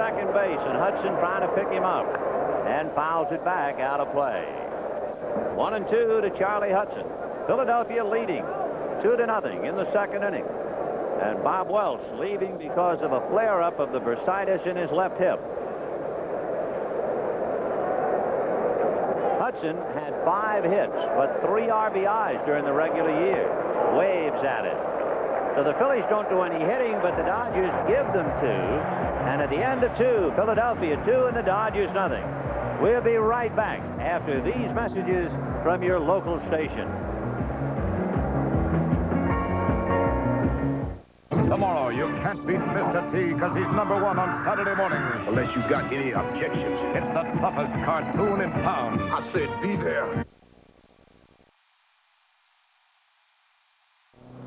second base, and Hudson trying to pick him up and fouls it back out of play. 1-2 to Charlie Hudson. Philadelphia leading 2-0 in the second inning. And Bob Welch leaving because of a flare-up of the bursitis in his left hip. Hudson had 5 hits, but 3 RBIs during the regular year. Waves at it. So the Phillies don't do any hitting, but the Dodgers give them 2. And at the end of 2, Philadelphia 2 and the Dodgers nothing. We'll be right back after these messages from your local station. Tomorrow, you can't beat Mr. T because he's #1 on Saturday mornings. Unless you got any objections. It's the toughest cartoon in town. I said be there.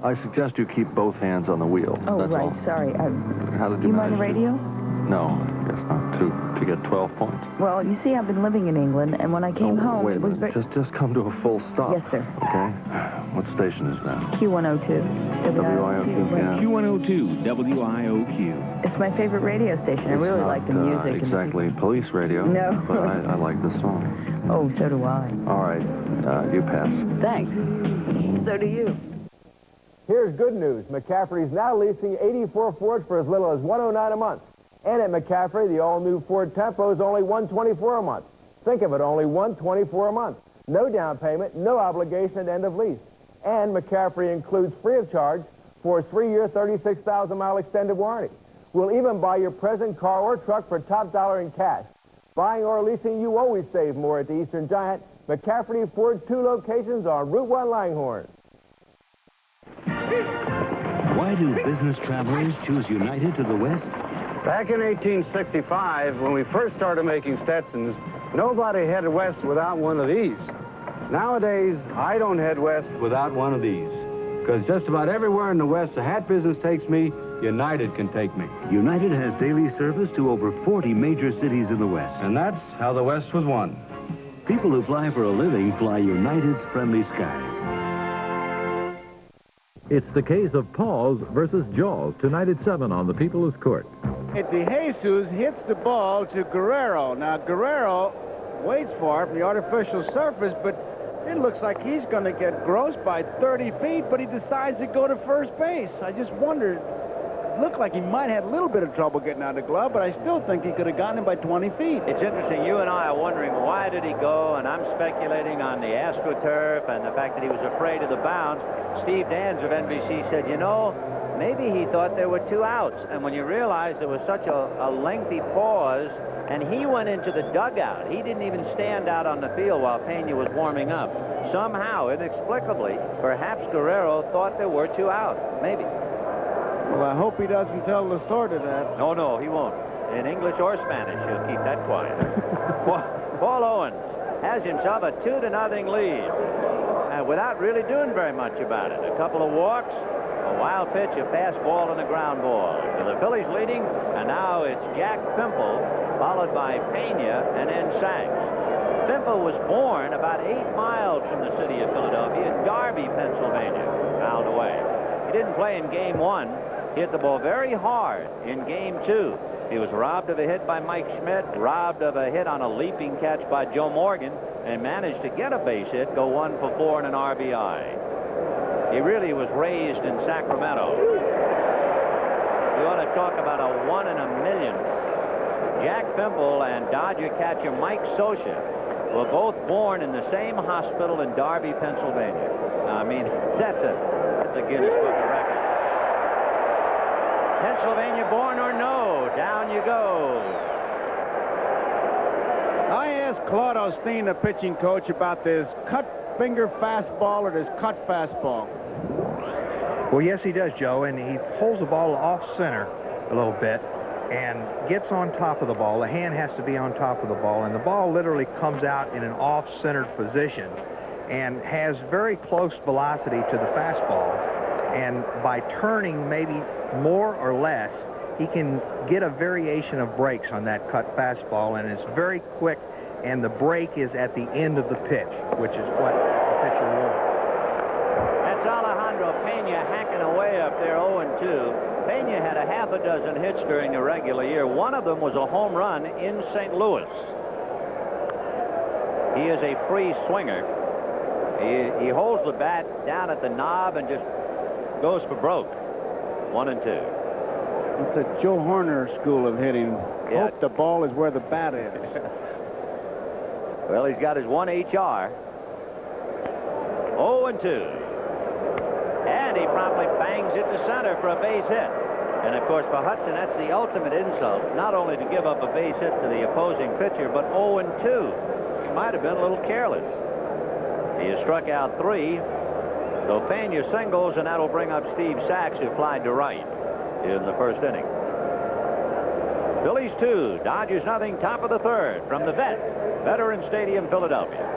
I suggest you keep both hands on the wheel. Oh, that's right. all. Sorry. How did do you mind the radio? No, I guess not. To get 12 points. Well, you see, I've been living in England, and when I came home, wait a it was minute. Just come to a full stop. Yes, sir. Okay. What station is that? Q102. WIOQ. Yeah. Q102 WIOQ. It's my favorite radio station. I really like the music. Exactly police radio. No. But I like the song. Oh, so do I. All right. You pass. Thanks. So do you. Here's good news. McCaffrey's now leasing 84 Fords for as little as $109 a month. And at McCaffrey, the all-new Ford Tempo is only $124 a month. Think of it, only $124 a month. No down payment, no obligation at end of lease. And McCaffrey includes free of charge for a 3-year, 36,000-mile extended warranty. We'll even buy your present car or truck for top dollar in cash. Buying or leasing, you always save more at the Eastern Giant. McCaffrey Ford's 2 locations on Route 1 Langhorne. Why do business travelers choose United to the West? Back in 1865, when we first started making Stetsons, nobody headed west without one of these. Nowadays, I don't head west without one of these. Because just about everywhere in the West the hat business takes me, United can take me. United has daily service to over 40 major cities in the West. And that's how the West was won. People who fly for a living fly United's friendly skies. It's the case of Paws versus Jaws, tonight at 7 on the People's Court. De Jesus hits the ball to Guerrero. Now, Guerrero waits for it from the artificial surface, but it looks like he's going to get grossed by 30 feet, but he decides to go to first base. I just wondered, it looked like he might have a little bit of trouble getting out of the glove, but I still think he could have gotten him by 20 feet. It's interesting. You and I are wondering, why did he go? And I'm speculating on the AstroTurf and the fact that he was afraid of the bounce. Steve Dans of NBC said, you know, maybe he thought there were 2 outs. And when you realize there was such a lengthy pause, and he went into the dugout. He didn't even stand out on the field while Pena was warming up. Somehow, inexplicably, perhaps Guerrero thought there were 2 outs. Maybe. Well, I hope he doesn't tell Lasorda that. No, he won't. In English or Spanish, he'll keep that quiet. Paul Owens has himself a 2-0 lead. Without really doing very much about it. A couple of walks, a wild pitch, a fastball, and a ground ball. So the Phillies leading, and now it's Jack Pimple, followed by Pena, and then Sachs. Pimple was born about 8 miles from the city of Philadelphia in Darby, Pennsylvania, fouled away. He didn't play in Game 1. He hit the ball very hard in Game 2. He was robbed of a hit by Mike Schmidt, robbed of a hit on a leaping catch by Joe Morgan, and managed to get a base hit, go 1 for 4 and an RBI. He really was raised in Sacramento. You want to talk about a 1 in a million. Jack Pimple and Dodger catcher Mike Scioscia were both born in the same hospital in Darby, Pennsylvania. I mean, that's a Guinness Book of Records. Pennsylvania born or no, down you go. I asked Claude Osteen, the pitching coach, about this cut finger fastball or this cut fastball. Well, yes, he does, Joe, and he holds the ball off center a little bit and gets on top of the ball. The hand has to be on top of the ball, and the ball literally comes out in an off-centered position and has very close velocity to the fastball. And by turning maybe more or less, he can get a variation of breaks on that cut fastball, and it's very quick, and the break is at the end of the pitch, which is what the pitcher wants. That's Alejandro Pena hacking away up there, 0-2. Pena had a half a dozen hits during the regular year. One of them was a home run in St. Louis. He is a free swinger. He holds the bat down at the knob and just goes for broke. 1 and 2. It's a Joe Horner school of hitting. Yeah. Hope the ball is where the bat is. Well, he's got his 1 HR. 0 and 2. And he promptly bangs it to center for a base hit. And of course, for Hudson, that's the ultimate insult. Not only to give up a base hit to the opposing pitcher, but 0 and 2. He might have been a little careless. He has struck out 3. So Pena singles, and that'll bring up Steve Sachs, who flied to right in the first inning. Phillies 2, Dodgers nothing, top of the third from the Veteran Stadium, Philadelphia.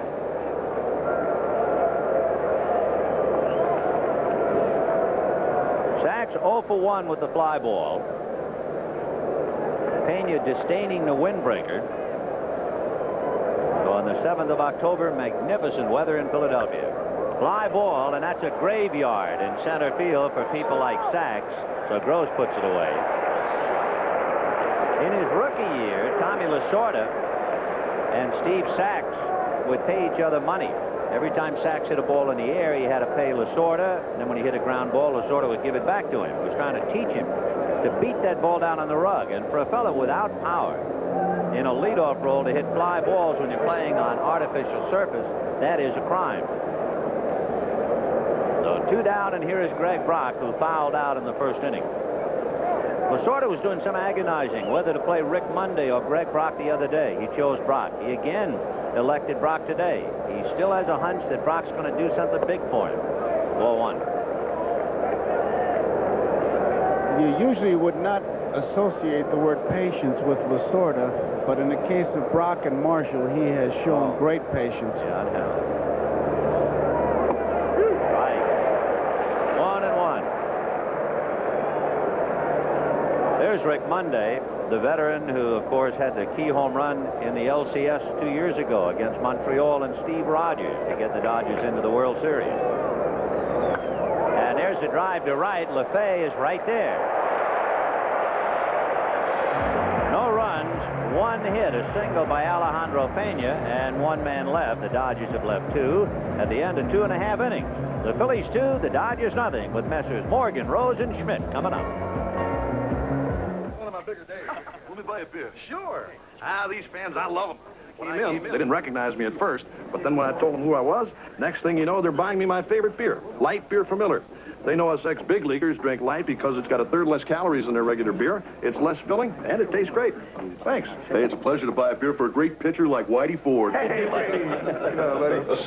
Sachs 0 for 1 with the fly ball. Pena disdaining the windbreaker. So on the 7th of October, magnificent weather in Philadelphia. Fly ball, and that's a graveyard in center field for people like Sachs. So Gross puts it away. In his rookie year, Tommy Lasorda and Steve Sachs would pay each other money. Every time Sachs hit a ball in the air, he had to pay Lasorda. And then when he hit a ground ball, Lasorda would give it back to him. He was trying to teach him to beat that ball down on the rug. And for a fellow without power in a leadoff role to hit fly balls when you're playing on artificial surface, that is a crime. So 2 down, and here is Greg Brock, who fouled out in the first inning. Lasorda was doing some agonizing whether to play Rick Monday or Greg Brock the other day. He chose Brock. He again elected Brock today. He still has a hunch that Brock's going to do something big for him. 4-1. You usually would not associate the word patience with Lasorda, but in the case of Brock and Marshall, he has shown great patience. Yeah, I know. Right. 1-1. There's Rick Monday, the veteran who, of course, had the key home run in the LCS 2 years ago against Montreal and Steve Rogers to get the Dodgers into the World Series. And there's a drive to right. LaFay is right there. No runs, 1 hit, a single by Alejandro Pena, and 1 man left. The Dodgers have left 2 at the end of 2.5 innings. The Phillies 2, the Dodgers nothing, with Messrs. Morgan, Rose, and Schmidt coming up. One of my bigger days. Let me buy a beer. Sure. These fans, I love them. When I came in, they didn't recognize me at first, but then when I told them who I was, next thing you know, they're buying me my favorite beer, light beer from Miller. They know us ex-big leaguers drink light because it's got 1/3 less calories than their regular beer. It's less filling, and it tastes great. Thanks. Hey, it's a pleasure to buy a beer for a great pitcher like Whitey Ford. Hey, Whitey.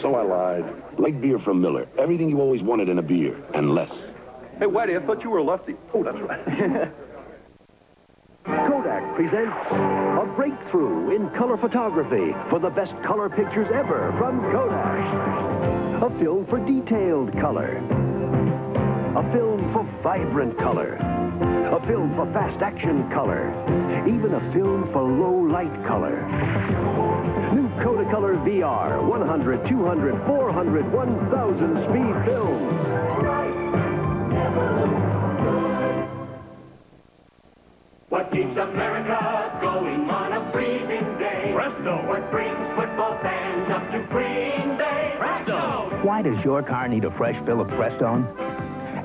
So I lied. Light beer from Miller. Everything you always wanted in a beer, and less. Hey, Whitey, I thought you were a lefty. Oh, that's right. Kodak presents a breakthrough in color photography for the best color pictures ever from Kodak. A film for detailed color. A film for vibrant color. A film for fast action color. Even a film for low light color. New Kodacolor VR, 100, 200, 400, 1,000 speed films. What keeps America going on a freezing day? Presto! What brings football fans up to Green Bay? Presto! Why does your car need a fresh fill of Prestone?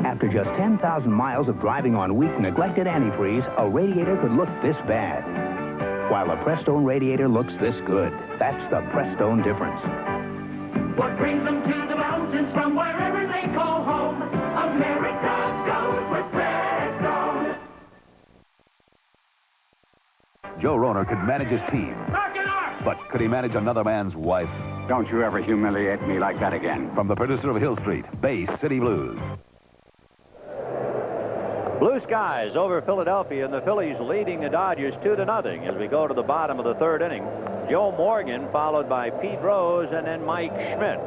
After just 10,000 miles of driving on weak, neglected antifreeze, a radiator could look this bad, while a Prestone radiator looks this good. That's the Prestone difference. What brings them to the mountains from wherever they call home? America goes with Prestone. Joe Rohner could manage his team, but could he manage another man's wife? Don't you ever humiliate me like that again. From the producer of Hill Street, Bay City Blues. Blue skies over Philadelphia, and the Phillies leading the Dodgers 2-0 as we go to the bottom of the third inning. Joe Morgan followed by Pete Rose and then Mike Schmidt.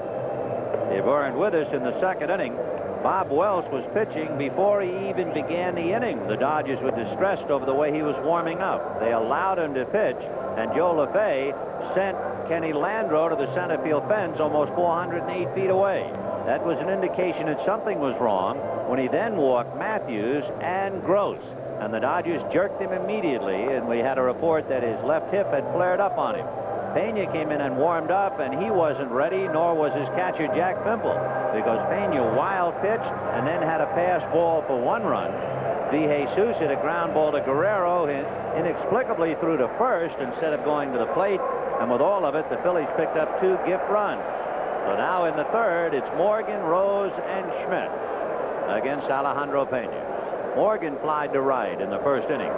They weren't with us in the second inning. Bob Welch was pitching before he even began the inning. The Dodgers were distressed over the way he was warming up. They allowed him to pitch, and Joe LaFay sent Kenny Landreau to the center field fence almost 408 feet away. That was an indication that something was wrong when he then walked Matthews and Gross. And the Dodgers jerked him immediately, and we had a report that his left hip had flared up on him. Pena came in and warmed up, and he wasn't ready, nor was his catcher, Jack Pimple, because Pena wild pitched and then had a pass ball for 1 run. De Jesus hit a ground ball to Guerrero, inexplicably threw to first instead of going to the plate, and with all of it, the Phillies picked up 2 gift runs. So now in the third, it's Morgan, Rose, and Schmidt against Alejandro Pena. Morgan flied to right in the first inning.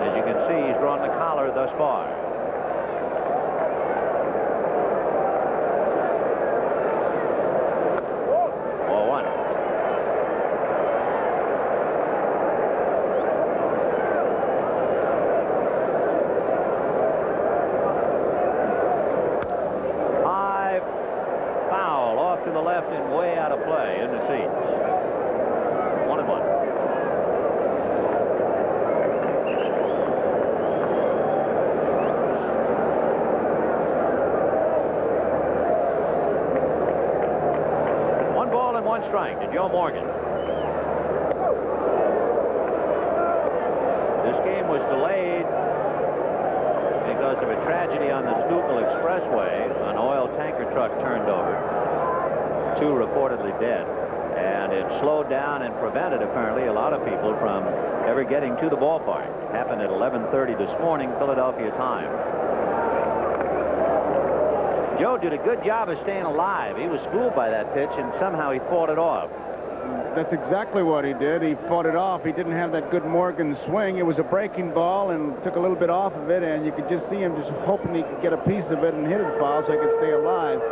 As you can see, he's drawn the collar thus far. Strike to Joe Morgan. This game was delayed because of a tragedy on the Schuylkill Expressway. An oil tanker truck turned over. 2 reportedly dead. And it slowed down and prevented, apparently, a lot of people from ever getting to the ballpark. It happened at 11:30 this morning, Philadelphia time. Joe did a good job of staying alive. He was fooled by that pitch, and somehow he fought it off. That's exactly what he did. He fought it off. He didn't have that good Morgan swing. It was a breaking ball and took a little bit off of it, and you could just see him just hoping he could get a piece of it and hit it foul so he could stay alive.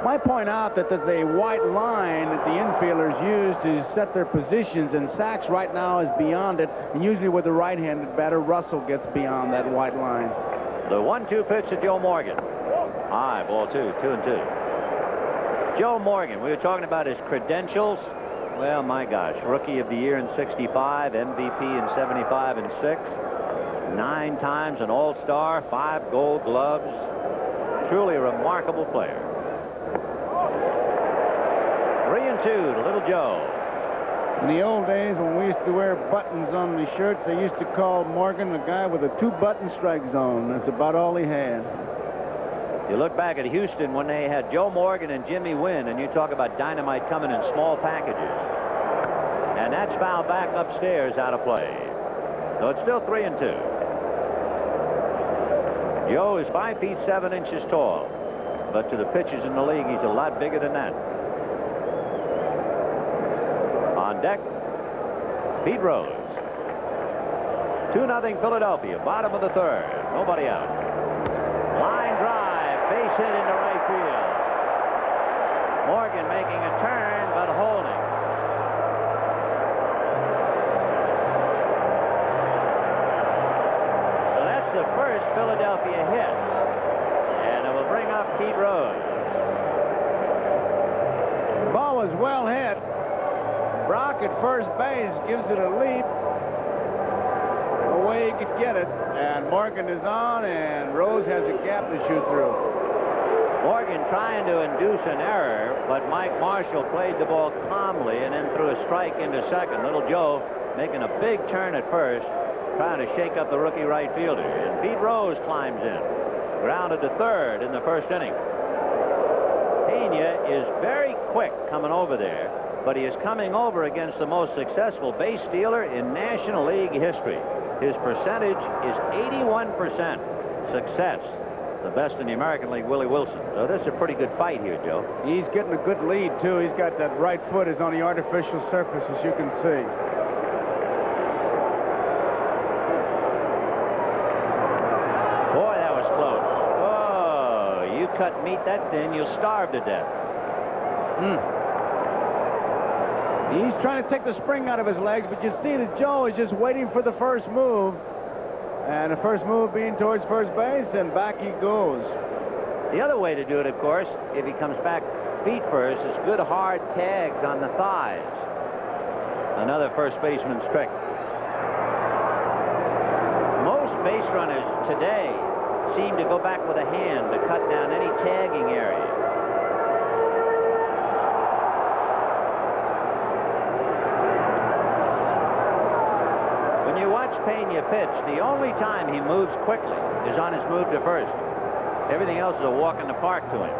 Might point out that there's a white line that the infielders use to set their positions, and Sachs right now is beyond it, and usually with the right-handed batter, Russell gets beyond that white line. The 1-2 pitch to Joe Morgan. High, ball 2, 2-2. Joe Morgan, we were talking about his credentials. Well, my gosh, Rookie of the Year in '65, MVP in '75 and '6, 9 times an All-Star, 5 Gold Gloves. Truly a remarkable player. 3-2 to Little Joe. In the old days, when we used to wear buttons on the shirts, they used to call Morgan a guy with a 2-button strike zone. That's about all he had. You look back at Houston when they had Joe Morgan and Jimmy Wynn, and you talk about dynamite coming in small packages. And that's fouled back upstairs out of play. So it's still 3-2. Joe is 5 feet 7 inches tall, but to the pitchers in the league, he's a lot bigger than that. On deck, Pete Rose. 2-0 Philadelphia, bottom of the third. Nobody out. Line drive, base hit into right field. Morgan making a turn, but holding. So that's the first Philadelphia hit. And it will bring up Pete Rose. The ball was well hit. Brock at first base gives it a leap. Away he could get it. And Morgan is on, and Rose has a gap to shoot through. Morgan trying to induce an error, but Mike Marshall played the ball calmly and then threw a strike into second. Little Joe making a big turn at first, trying to shake up the rookie right fielder. And Pete Rose climbs in. Grounded to third in the first inning. Pena is very quick coming over there, but he is coming over against the most successful base stealer in National League history. His percentage is 81% success. The best in the American League, Willie Wilson. So this is a pretty good fight here, Joe. He's getting a good lead, too. He's got that right foot is on the artificial surface, as you can see. Boy, that was close. Oh, you cut meat that thin, you'll starve to death. He's trying to take the spring out of his legs, but you see that Joe is just waiting for the first move. And the first move being towards first base, and back he goes. The other way to do it, of course, if he comes back feet first, is good hard tags on the thighs. Another first baseman's trick. Most base runners today seem to go back with a hand to cut down any tagging area. Pena pitched, the only time he moves quickly is on his move to first. Everything else is a walk in the park to him.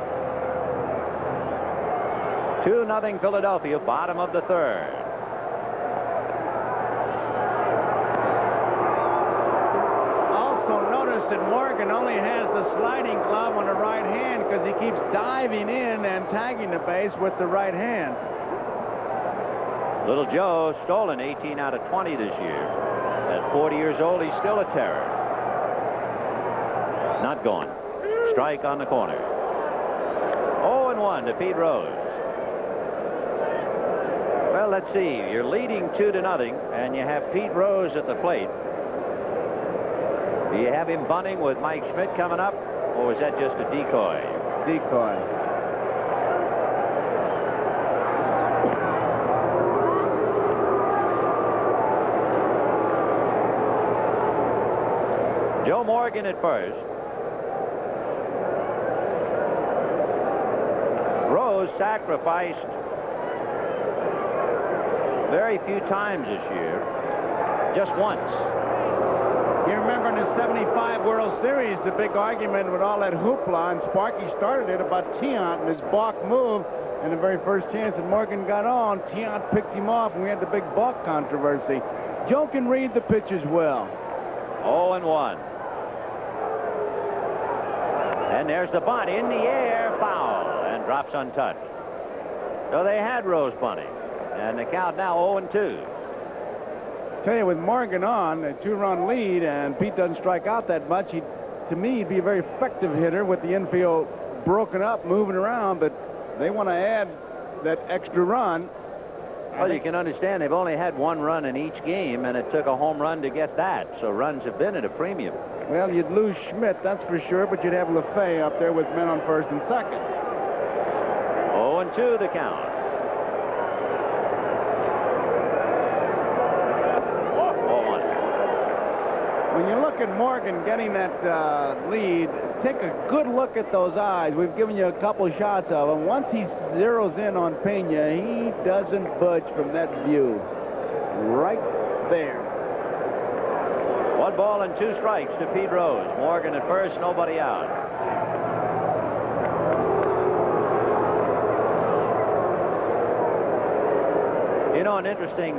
2-0 Philadelphia, bottom of the third. Also notice that Morgan only has the sliding glove on the right hand because he keeps diving in and tagging the base with the right hand. Little Joe stolen 18 out of 20 this year. At 40 years old, he's still a terror. Not going. Strike on the corner. 0-1 to Pete Rose. Well, let's see. You're leading 2-0, and you have Pete Rose at the plate. Do you have him bunting with Mike Schmidt coming up, or was that just a decoy? Decoy. Joe Morgan at first. Rose sacrificed very few times this year. Just once. You remember in the '75 World Series, the big argument with all that hoopla, and Sparky started it about Tiant and his balk move. And the very first chance that Morgan got on, Tiant picked him off, and we had the big balk controversy. Joe can read the pitches well. 0-1. And there's the bunt in the air, foul, and drops untouched. So they had Rose bunting, and the count now 0-2. Tell you, with Morgan on, a 2-run lead, and Pete doesn't strike out that much, to me, he'd be a very effective hitter with the infield broken up, moving around, but they want to add that extra run. Well, you can understand they've only had 1 run in each game, and it took a home run to get that, so runs have been at a premium. Well, you'd lose Schmidt, that's for sure, but you'd have LaFay up there with men on first and second. 0-2 the count. When you look at Morgan getting that lead, take a good look at those eyes. We've given you a couple shots of them. Once he zeroes in on Pena, he doesn't budge from that view. Right there. 1 ball and 2 strikes to Pete Rose. Morgan at first, nobody out. You know, an interesting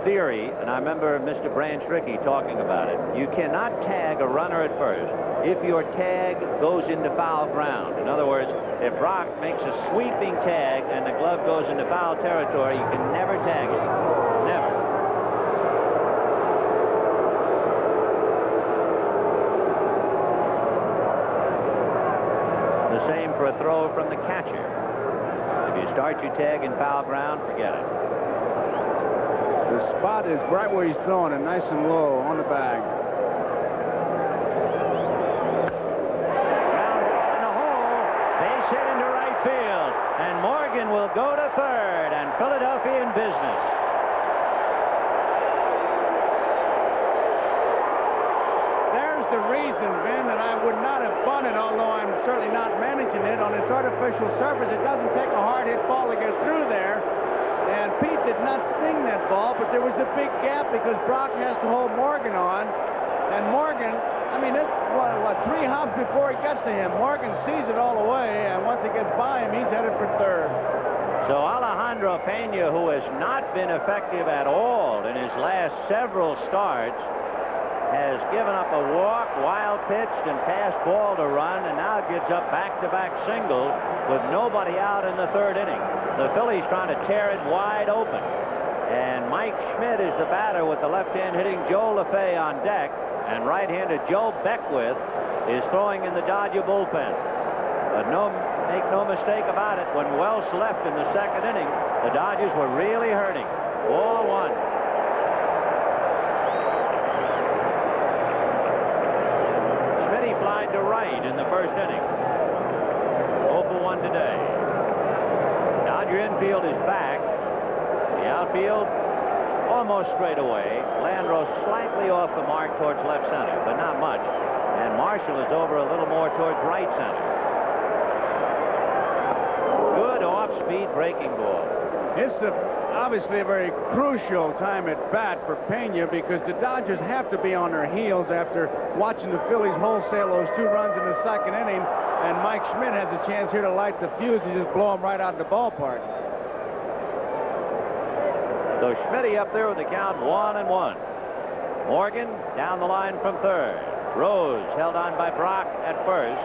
theory, and I remember Mr. Branch Rickey talking about it. You cannot tag a runner at first if your tag goes into foul ground. In other words, if Brock makes a sweeping tag and the glove goes into foul territory, you can never tag it. Never. The same for a throw from the catcher. If you start your tag in foul ground, forget it. The spot is right where he's throwing it, nice and low on the bag. Ground ball in the hole. Base hit into right field. And Morgan will go to third, and Philadelphia in business. There's the reason, Ben, that I would not have bunted, although I'm certainly not managing it. On this artificial surface, it doesn't take a hard hit ball to get through there. And Pete did not sting that ball, but there was a big gap because Brock has to hold Morgan on. And Morgan, I mean, it's, what 3 hops before he gets to him. Morgan sees it all the way, and once it gets by him, he's headed for third. So Alejandro Pena, who has not been effective at all in his last several starts, has given up a walk, wild pitched, and passed ball to run, and now gives up back-to-back singles with nobody out in the third inning. The Phillies trying to tear it wide open. And Mike Schmidt is the batter with the left hand hitting Joe LaFay on deck, and right-handed Joe Beckwith is throwing in the Dodger bullpen. But make no mistake about it, when Welsh left in the second inning, the Dodgers were really hurting. 4-1. Schmidt flied to right in the first inning. 0-for-1 today. Dodger infield is back. The outfield almost straight away. Landro slightly off the mark towards left center, but not much. And Marshall is over a little more towards right center. Good off-speed breaking ball. It's obviously a very crucial time at bat for Pena because the Dodgers have to be on their heels after watching the Phillies wholesale those 2 runs in the 2nd inning, and Mike Schmidt has a chance here to light the fuse and just blow them right out of the ballpark. So Schmidt up there with the count 1-1. Morgan down the line from third. Rose held on by Brock at first.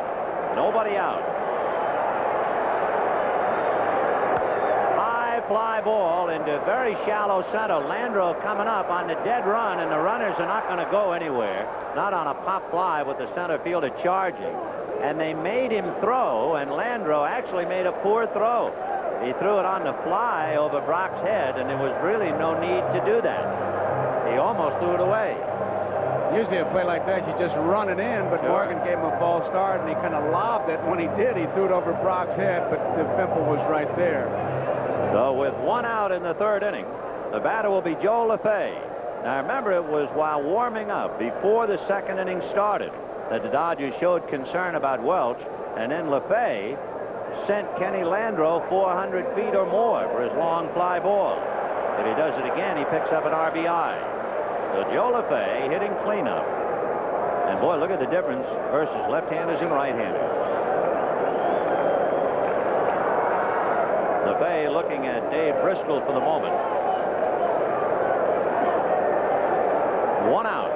Nobody out. High fly ball into very shallow center. Landreau coming up on the dead run, and the runners are not going to go anywhere. Not on a pop fly with the center fielder charging. And they made him throw, and Landreau actually made a poor throw. He threw it on the fly over Brock's head, and there was really no need to do that. He almost threw it away. Usually a play like that, you just run it in, but Morgan gave him a false start, and he kind of lobbed it. When he did, he threw it over Brock's head, but Pimple was right there. So with 1 out in the 3rd inning, the batter will be Joe LaFay. Now remember, it was while warming up before the 2nd inning started that the Dodgers showed concern about Welch, and then LaFay sent Kenny Landreau 400 feet or more for his long fly ball. If he does it again, he picks up an RBI. So Joe LaFay hitting cleanup. And boy, look at the difference versus left-handers and right-handers. LaFay looking at Dave Bristol for the moment. 1 out.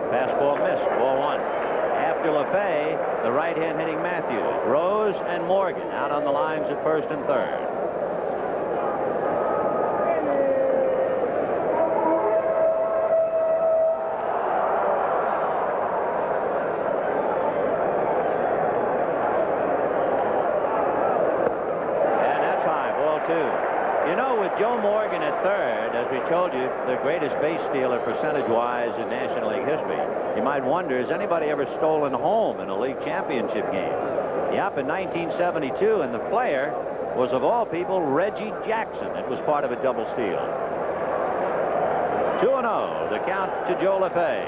Fastball missed, ball 1. After LaFay, the right-hand hitting Matthews. Rose and Morgan out on the lines at 1st and 3rd. Joe Morgan at 3rd, as we told you, the greatest base stealer percentage-wise in National League history. You might wonder, has anybody ever stolen home in a league championship game? Yep, in 1972, and the player was, of all people, Reggie Jackson. It was part of a double steal. 2-0, the count to Joe LaFay.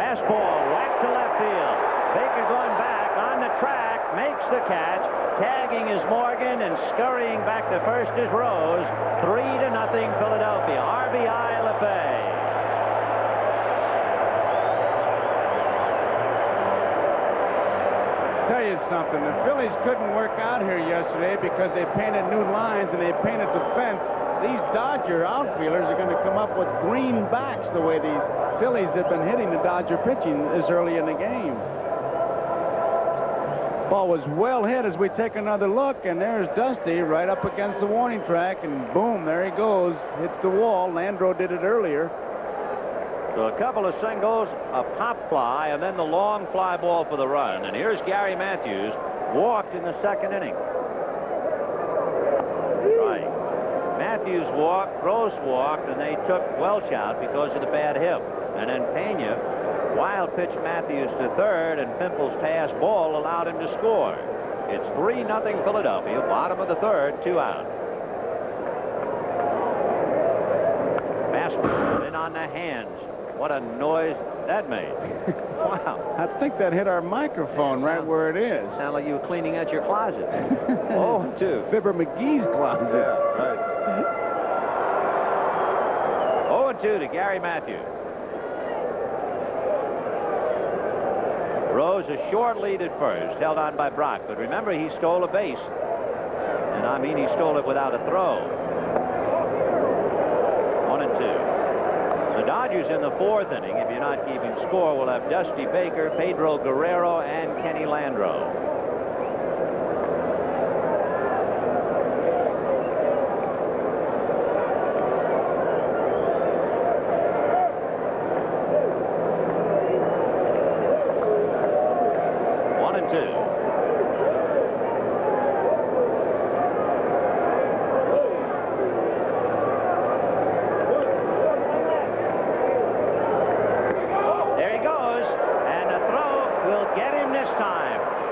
Fastball, whack to left field. Baker going back on the track, makes the catch. Tagging is Morgan, and scurrying back to first is Rose. 3-0 Philadelphia. RBI LaFay. Tell you something, the Phillies couldn't work out here yesterday because they painted new lines and they painted the fence. These Dodger outfielders are going to come up with green backs the way these Phillies have been hitting the Dodger pitching this early in the game. Ball was well hit as we take another look, and there's Dusty right up against the warning track, and boom, there he goes. Hits the wall. Landreau did it earlier. So a couple of singles, a pop fly, and then the long fly ball for the run. And here's Gary Matthews, walked in the 2nd inning. Right. Matthews walked, Gross walked, and they took Welch out because of the bad hip. And then Pena wild pitch Matthews to 3rd, and Pimple's pass ball allowed him to score. It's 3-0 Philadelphia, bottom of the 3rd, 2 out. Fastball in on the hands. What a noise that made. Wow. I think that hit our microphone right where it is. Sounded like you were cleaning out your closet. 0-2. Fibber McGee's closet. Yeah, right. 0-2 to Gary Matthews. Rose a short lead at first, held on by Brock. But remember, he stole a base. And I mean, he stole it without a throw. 1-2. The Dodgers in the 4th inning, if you're not keeping score, will have Dusty Baker, Pedro Guerrero, and Kenny Landreau.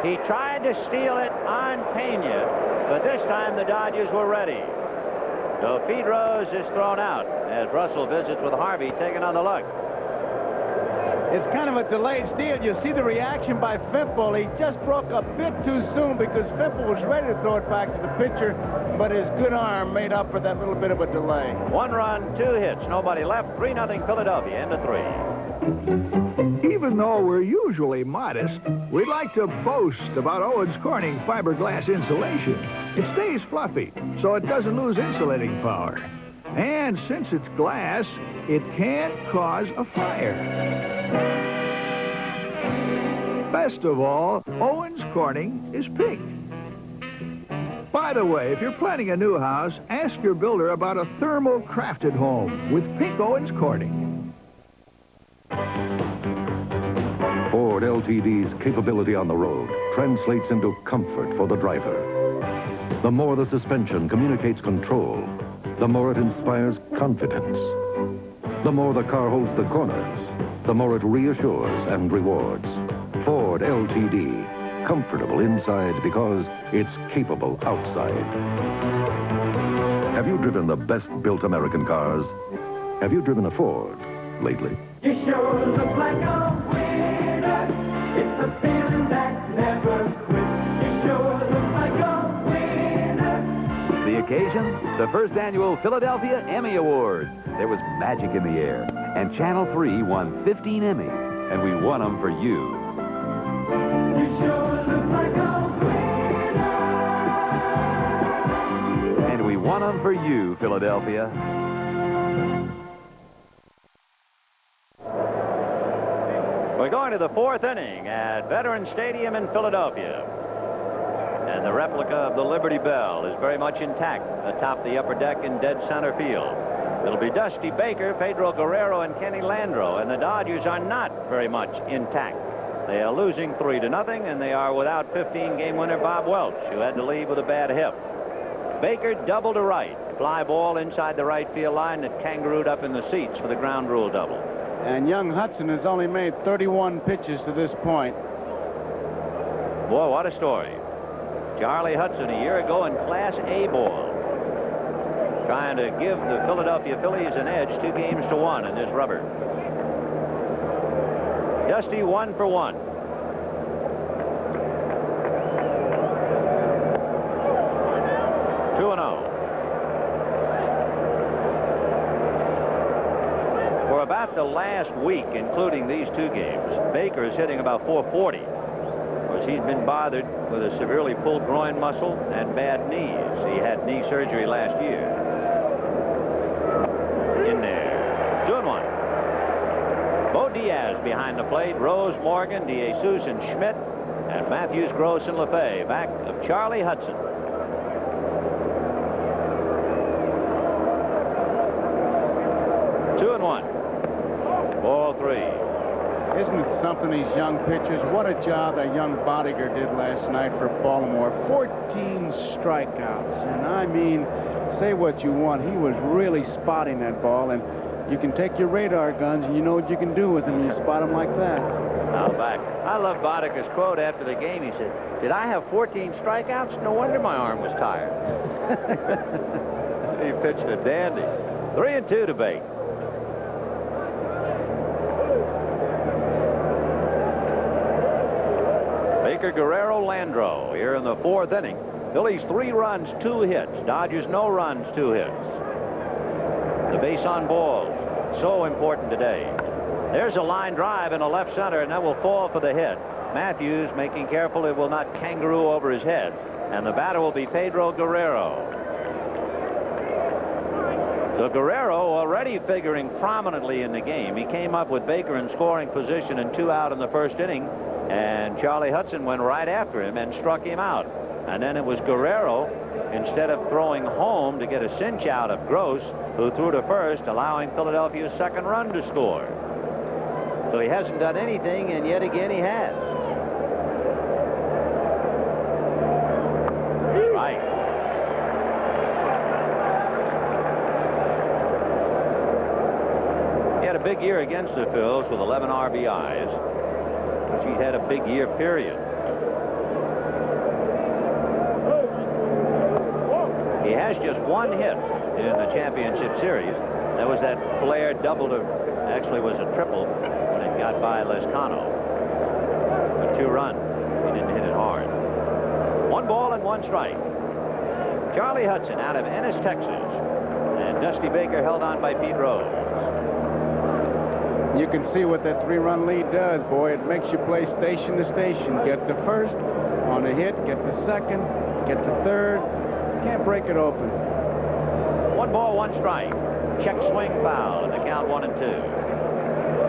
He tried to steal it on Pena, but this time the Dodgers were ready. So Pete Rose is thrown out as Russell visits with Harvey. Take another look. It's kind of a delayed steal. You see the reaction by Fimple. He just broke a bit too soon because Fimple was ready to throw it back to the pitcher, but his good arm made up for that little bit of a delay. 1 run, 2 hits, nobody left. 3-0 Philadelphia, end of 3. Even though we're usually modest, we'd like to boast about Owens Corning fiberglass insulation. It stays fluffy, so it doesn't lose insulating power. And since it's glass, it can't cause a fire. Best of all, Owens Corning is pink. By the way, if you're planning a new house, ask your builder about a thermal-crafted home with pink Owens Corning. Ford Ltd's capability on the road translates into comfort for the driver. The more the suspension communicates control, the more it inspires confidence. The more the car holds the corners, the more it reassures and rewards. Ford Ltd. Comfortable inside because it's capable outside. Have you driven the best-built American cars? Have you driven a Ford lately? You sure look like a winner. It's a feeling that never quits. You sure look like a winner. The occasion? The first annual Philadelphia Emmy Awards. There was magic in the air, and Channel 3 won 15 Emmys, and we won them for you. You sure look like a winner. And we won them for you, Philadelphia. We're going to the 4th inning at Veterans Stadium in Philadelphia. And the replica of the Liberty Bell is very much intact atop the upper deck in dead center field. It'll be Dusty Baker, Pedro Guerrero, and Kenny Landreau, and the Dodgers are not very much intact. They are losing 3-0, and they are without 15-game winner Bob Welch, who had to leave with a bad hip. Baker double to right. Fly ball inside the right field line that kangarooed up in the seats for the ground rule double. And young Hudson has only made 31 pitches to this point. Boy, what a story. Charlie Hudson a year ago in Class A ball, trying to give the Philadelphia Phillies an edge 2-1 in this rubber. Dusty 1 for 1. For about the last week, including these 2 games, Baker is hitting about 440. Of course, he's been bothered with a severely pulled groin muscle and bad knees. He had knee surgery last year. In there. 2-1. Bo Diaz behind the plate. Rose, Morgan, DeJesus, and Schmidt. And Matthews, Gross, and LaFay back of Charlie Hudson. Ball 3. Isn't it something, these young pitchers? What a job that young Bodiger did last night for Baltimore. 14 strikeouts. And I mean, say what you want, he was really spotting that ball. And you can take your radar guns and you know what you can do with them when you spot them like that. Now back. I love Bodiger's quote after the game. He said, "Did I have 14 strikeouts? No wonder my arm was tired." He pitched a dandy. 3-2 to Bake. Baker, Guerrero, Landreau here in the 4th inning. Phillies 3 runs, 2 hits. Dodgers no runs, 2 hits. The base on balls, so important today. There's a line drive in the left center, and that will fall for the hit. Matthews making careful it will not kangaroo over his head. And the batter will be Pedro Guerrero. So Guerrero already figuring prominently in the game. He came up with Baker in scoring position and 2 out in the 1st inning. And Charlie Hudson went right after him and struck him out. And then it was Guerrero, instead of throwing home to get a cinch out of Gross, who threw to first, allowing Philadelphia's 2nd run to score. So he hasn't done anything, and yet again he has. Right. He had a big year against the Phils with 11 RBIs. She's had a big year, period. He has just 1 hit in the championship series. That was that Flair double to, actually was a triple when it got got by Lescano for 2 runs. He didn't hit it hard. 1 ball and 1 strike. Charlie Hudson out of Ennis, Texas. And Dusty Baker held on by Pete Rose. You can see what that 3-run lead does, boy. It makes you play station to station. Get the first on a hit, get the second, get the third. Can't break it open. 1 ball, 1 strike. Check swing foul, and the count 1-2.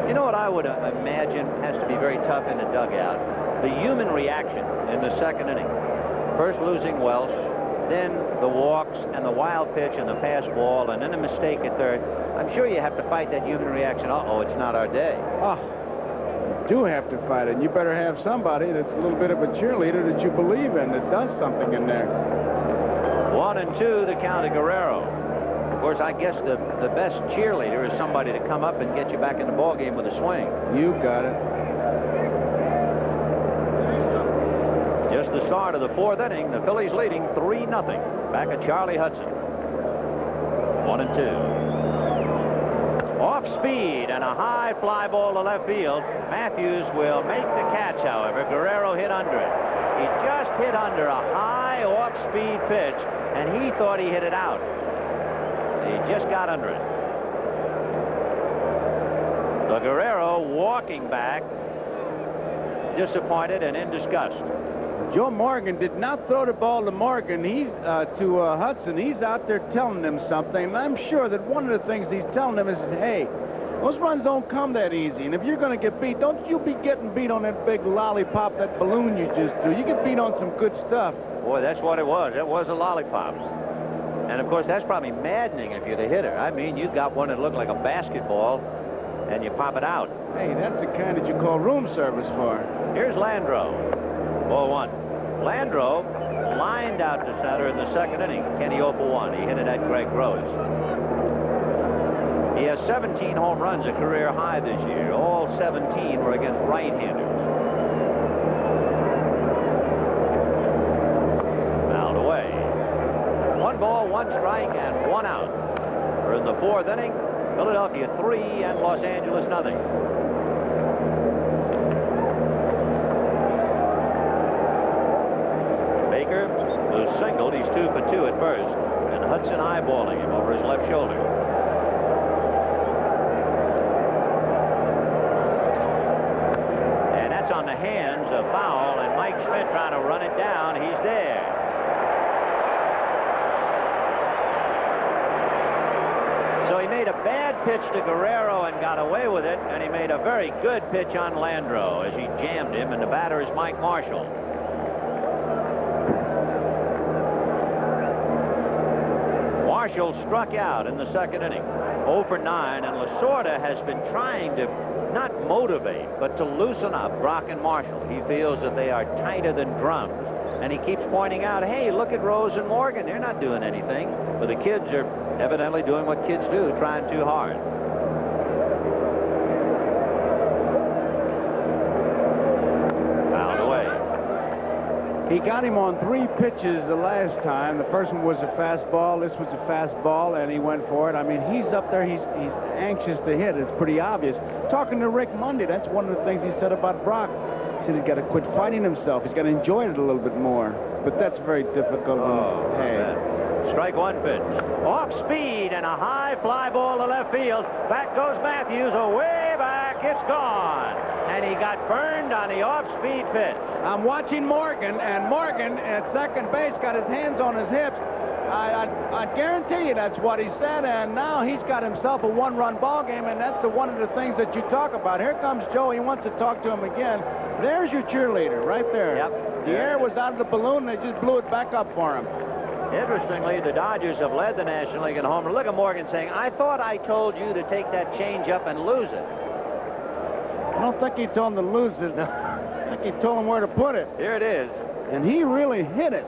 You know what I would imagine has to be very tough in the dugout? The human reaction in the 2nd inning. First losing Welsh, then the walks and the wild pitch and the pass ball, and then a mistake at third. I'm sure you have to fight that human reaction. Uh-oh, it's not our day. Oh, you do have to fight it. And you better have somebody that's a little bit of a cheerleader that you believe in, that does something in there. 1-2, the count to Guerrero. Of course, I guess the best cheerleader is somebody to come up and get you back in the ball game with a swing. You got it. Just the start of the 4th inning. The Phillies leading 3-0. Back at Charlie Hudson. 1-2. Off speed and a high fly ball to left field. Matthews will make the catch, however. Guerrero hit under it. He just hit under a high off-speed pitch, and he thought he hit it out. He just got under it. So Guerrero walking back, disappointed and in disgust. Joe Morgan did not throw the ball to Morgan. He's to Hudson. He's out there telling him something. And I'm sure that one of the things he's telling him is, hey, those runs don't come that easy. And if you're going to get beat, don't you be getting beat on that big lollipop, that balloon you just threw. You get beat on some good stuff. Boy, that's what it was. It was a lollipop. And, of course, that's probably maddening if you're the hitter. I mean, you got one that looked like a basketball, and you pop it out. Hey, that's the kind that you call room service for. Here's Landreau. Ball 1. Landreau lined out to center in the 2nd inning. Kenny 0 for 1. He hit it at Greg Rose. He has 17 home runs, a career high this year. All 17 were against right-handers. Fouled away. 1 ball, 1 strike, and 1 out. We're in the 4th inning. Philadelphia 3 and Los Angeles 0. Who singled. He's 2 for 2 at first, and Hudson eyeballing him over his left shoulder. And that's on the hands of foul, and Mike Schmidt trying to run it down. He's there. So he made a bad pitch to Guerrero and got away with it, and he made a very good pitch on Landreau as he jammed him, and the batter is Mike Marshall. Marshall struck out in the 2nd inning. 0 for 9, and Lasorda has been trying to not motivate, but to loosen up Brock and Marshall. He feels that they are tighter than drums, and he keeps pointing out, hey, look at Rose and Morgan. They're not doing anything. But the kids are evidently doing what kids do, trying too hard. Fouled away. He got him on 3 pitches the last time. The first one was a fastball. This was a fastball, and he went for it. I mean, he's up there. He's anxious to hit. It's pretty obvious. Talking to Rick Monday, that's one of the things he said about Brock. He said he's got to quit fighting himself. He's got to enjoy it a little bit more. But that's very difficult. Strike 1 pitch. Off speed and a high fly ball to left field. Back goes Matthews. Away back. It's gone. And he got burned on the off-speed pitch. I'm watching Morgan, and Morgan at second base got his hands on his hips. I guarantee you that's what he said, and now he's got himself a 1-run ball game, and that's one of the things that you talk about. Here comes Joe. He wants to talk to him again. There's your cheerleader right there. Yep. The air was out of the balloon, and they just blew it back up for him. Interestingly, the Dodgers have led the National League in home run. Look at Morgan saying, I thought I told you to take that change up and lose it. I don't think he told him to lose it. No. I think he told him where to put it. Here it is. And he really hit it.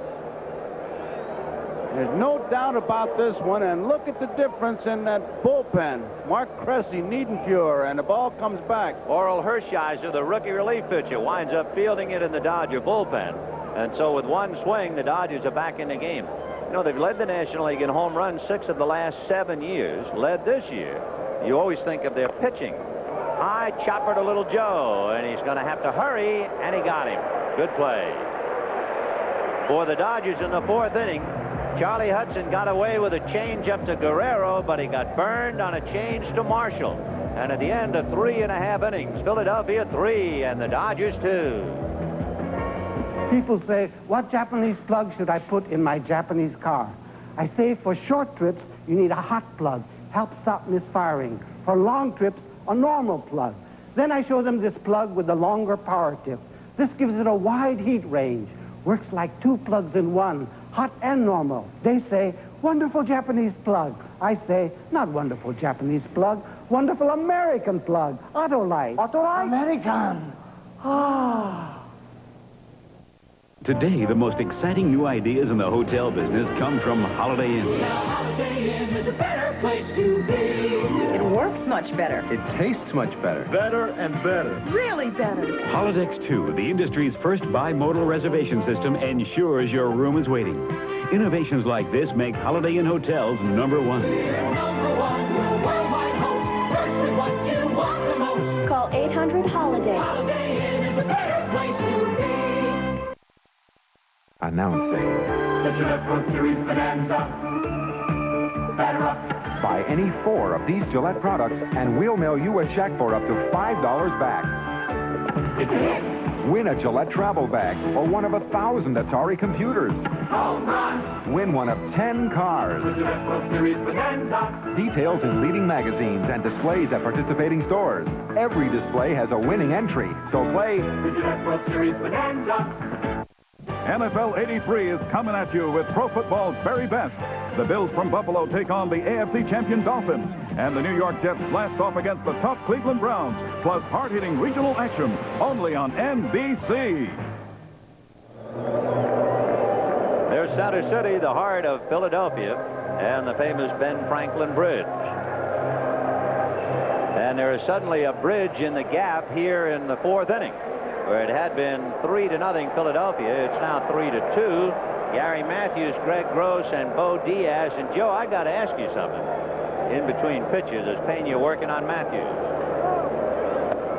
There's no doubt about this one. And look at the difference in that bullpen. Mark Cressy, Niedenfuhr, and the ball comes back. Oral Hershiser, the rookie relief pitcher, winds up fielding it in the Dodger bullpen. And so with 1 swing, the Dodgers are back in the game. You know, they've led the National League in home runs 6 of the last 7 years. Led this year. You always think of their pitching. High chopper to Little Joe, and he's going to have to hurry, and he got him. Good play. For the Dodgers in the 4th inning, Charlie Hudson got away with a change-up to Guerrero, but he got burned on a change to Marshall. And at the end of 3.5 innings, Philadelphia 3 and the Dodgers 2. People say, what Japanese plug should I put in my Japanese car? I say for short trips, you need a hot plug. Helps stop misfiring. For long trips, a normal plug. Then I show them this plug with the longer power tip. This gives it a wide heat range. Works like 2 plugs in one, hot and normal. They say, wonderful Japanese plug. I say, not wonderful Japanese plug, wonderful American plug. Autolite. Autolite? American. Ah. Today, the most exciting new ideas in the hotel business come from Holiday Inn. Holiday Inn is a better place to be. It works much better. It tastes much better. Better and better. Really better. Holodex 2, the industry's first bimodal reservation system, ensures your room is waiting. Innovations like this make Holiday Inn hotels #1. Number 1, we're a worldwide host. First with what you want the most. Call 800-HOLIDAY. Holiday Inn is a better place to be. Announcing. The Gillette World Series Bonanza. Batter up. Buy any 4 of these Gillette products and we'll mail you a check for up to $5 back. Win a Gillette travel bag or one of 1,000 Atari computers. Home run. Win one of 10 cars. The Gillette World Series Bonanza. Details in leading magazines and displays at participating stores. Every display has a winning entry, so play The Gillette World Series Bonanza. NFL 83 is coming at you with pro football's very best. The Bills from Buffalo take on the AFC champion Dolphins, and the New York Jets blast off against the tough Cleveland Browns, plus hard-hitting regional action, only on NBC. There's Center City, the heart of Philadelphia, and the famous Ben Franklin Bridge. And there is suddenly a bridge in the gap here in the 4th inning, where it had been 3-0 Philadelphia. It's now 3-2. Gary Matthews, Greg Gross, and Bo Diaz. And Joe, I got to ask you something. In between pitches, is Pena working on Matthews?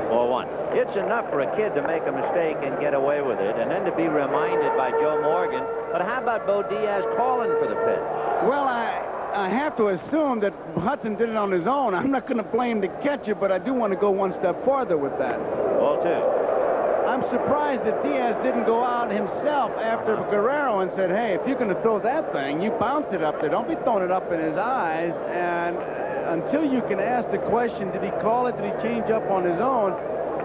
4-1. It's enough for a kid to make a mistake and get away with it, and then to be reminded by Joe Morgan. But how about Bo Diaz calling for the pitch? Well, I have to assume that Hudson did it on his own. I'm not going to blame the catcher, but I do want to go one step farther with that. Ball 2. I'm surprised that Diaz didn't go out himself after Guerrero and said, hey, if you're going to throw that thing, you bounce it up there. Don't be throwing it up in his eyes. And until you can ask the question, did he call it? Did he change up on his own?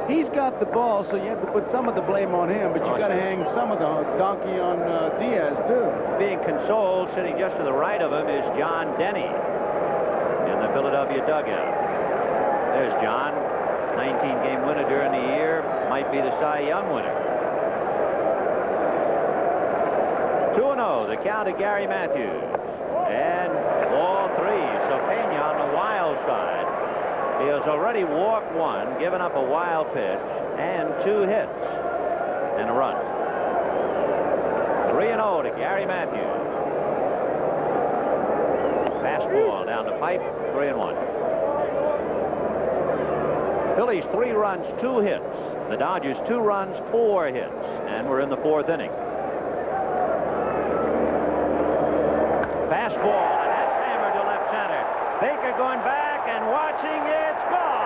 He's got the ball, so you have to put some of the blame on him, but you got to hang some of the donkey on Diaz, too. Being consoled, sitting just to the right of him, is John Denny in the Philadelphia dugout. There's John, 19-game winner during the year, might be the Cy Young winner. 2-0, the count of Gary Matthews. And ball 3, so Pena on the wild side. He has already walked 1, given up a wild pitch, and 2 hits, and a run. 3-0 to Gary Matthews. Fastball down the pipe, 3-1. Phillies 3 runs, 2 hits. The Dodgers 2 runs, 4 hits, and we're in the 4th inning. Fastball, and that's hammered to left center. Baker going back and watching, it's gone.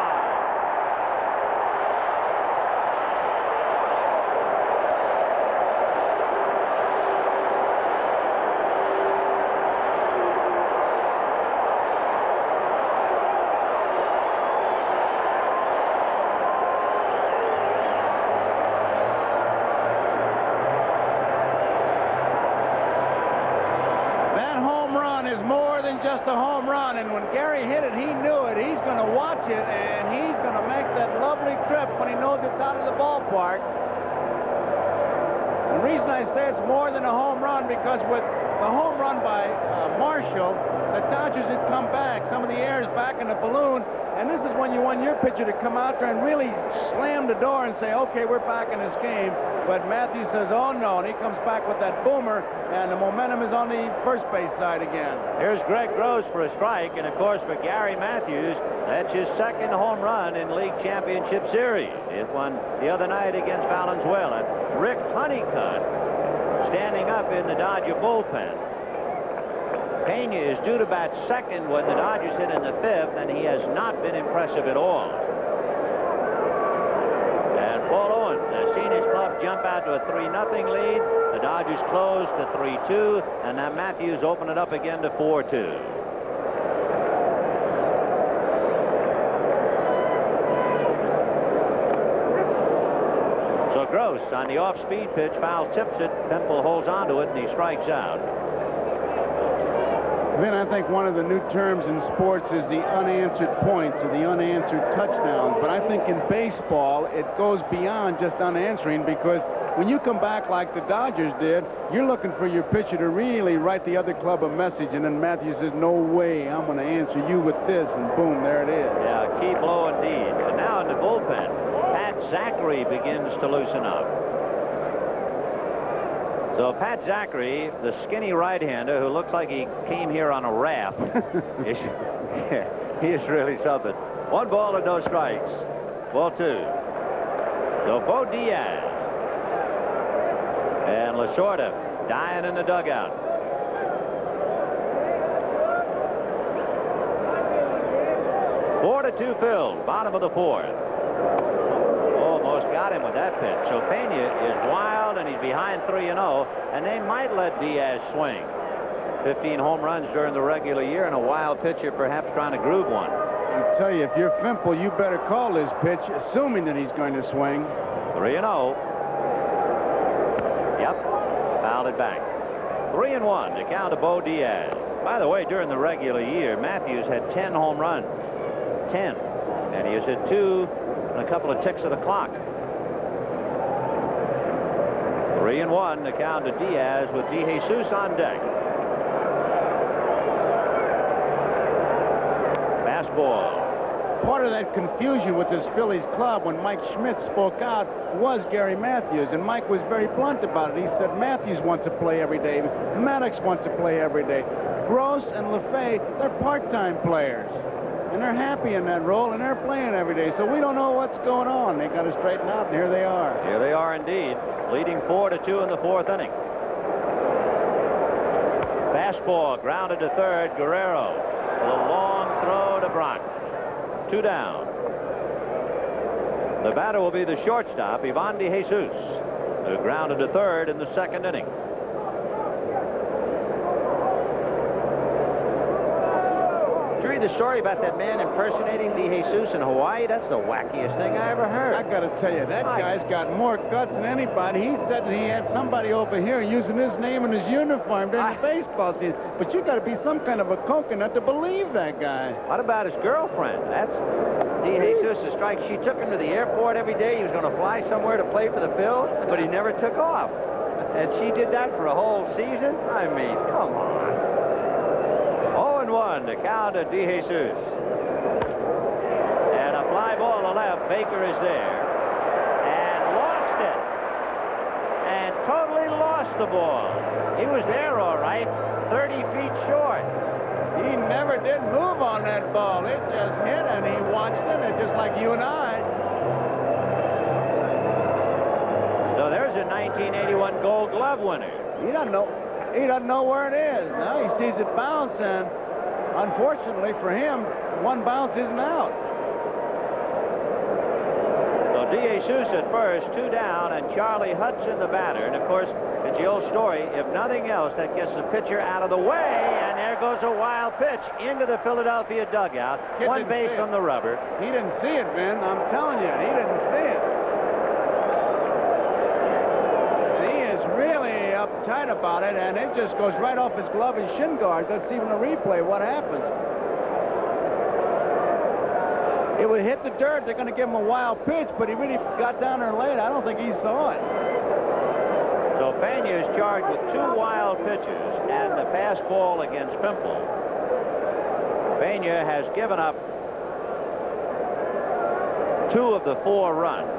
Just a home run, and when Gary hit it, he knew it. He's going to watch it, and he's going to make that lovely trip when he knows it's out of the ballpark. The reason I say it's more than a home run, because with the home run by Marshall, the Dodgers had come back. Some of the air is back in the balloon, and this is when you want your pitcher to come out there and really slam the door and say, okay, we're back in this game. But Matthews says, oh, no, and he comes back with that boomer, and the momentum is on the first base side again. Here's Greg Gross for a strike, and, of course, for Gary Matthews, That's his second home run in League Championship Series. It won the other night against Valenzuela. Rick Honeycutt standing up in the Dodger bullpen. Pena is due to bat second when the Dodgers hit in the 5th, and he has not been impressive at all. And Paul Owens has seen his club jump out to a 3-0 lead. The Dodgers close to 3-2, and now Matthews open it up again to 4-2. So Gross on the off-speed pitch, foul tips it. Pimple holds onto it, and he strikes out. Then I think one of the new terms in sports is the unanswered points or the unanswered touchdowns. But I think in baseball, it goes beyond just unanswering, because when you come back like the Dodgers did, you're looking for your pitcher to really write the other club a message, and then Matthews says, no way, I'm going to answer you with this, and boom, there it is. Yeah, key blow indeed. And now in the bullpen, Pat Zachary begins to loosen up. So Pat Zachary, the skinny right-hander who looks like he came here on a raft, he is really something. 1 ball and no strikes. Ball 2. So Bo Diaz and Lasorda dying in the dugout. Four to 2 Phil, bottom of the 4th. Almost got him with that pitch. So Pena is wild, and he's behind 3-0, and they might let Diaz swing. 15 home runs during the regular year, and a wild pitcher perhaps trying to groove one. I tell you, if you're Fimple, you better call this pitch, assuming that he's going to swing. 3-0. Yep, fouled it back. 3-1 to count to Bo Diaz. By the way, during the regular year, Matthews had 10 home runs. 10. And he has hit 2 and a couple of ticks of the clock. 3-1 to count to Diaz with DeJesus on deck. Fastball. Part of that confusion with this Phillies club when Mike Schmidt spoke out was Gary Matthews, and Mike was very blunt about it. He said Matthews wants to play every day. Maddox wants to play every day. Gross and LaFay, they're part-time players, and they're happy in that role, and they're playing every day. So we don't know what's going on. They got to straighten out, and here they are. Here they are indeed, leading 4-2 in the 4th inning. Fastball grounded to third. Guerrero with a long throw to Brock. 2 down. The batter will be the shortstop, Ivan DeJesus, who grounded to third in the 2nd inning. Did you read the story about that man impersonating DeJesus in Hawaii? That's the wackiest thing I ever heard. I got to tell you, that guy's got more guts than anybody. He said that he had somebody over here using his name in his uniform during the baseball season. But you got to be some kind of a coconut to believe that guy. What about his girlfriend? That's DeJesus' strike. She took him to the airport every day. He was going to fly somewhere to play for the Phillies, but he never took off. And she did that for a whole season? I mean, come on. 0-1 to count to DeJesus. And a fly ball to left. Baker is there. And lost it. And totally lost the ball. He was there all right. 30 feet short. He never did move on that ball. It just hit, and he watched it, just like you and I. So there's a 1981 Gold Glove winner. He doesn't know where it is. Now he sees it bounce, and unfortunately for him, one bounce isn't out. So DeJesus at first, 2 down, and Charlie Hudson the batter. And of course, it's the old story. If nothing else, that gets the pitcher out of the way, and there goes a wild pitch into the Philadelphia dugout. One base on the rubber. He didn't see it, Vin. I'm telling you, he didn't see it. He is really uptight about it, and it just goes right off his glove and shin guard. Let's see in the replay what happens. It would hit the dirt. They're going to give him a wild pitch, but he really got down there late. I don't think he saw it. So Pena is charged with 2 wild pitches and the fastball against Pimple. Pena has given up 2 of the 4 runs.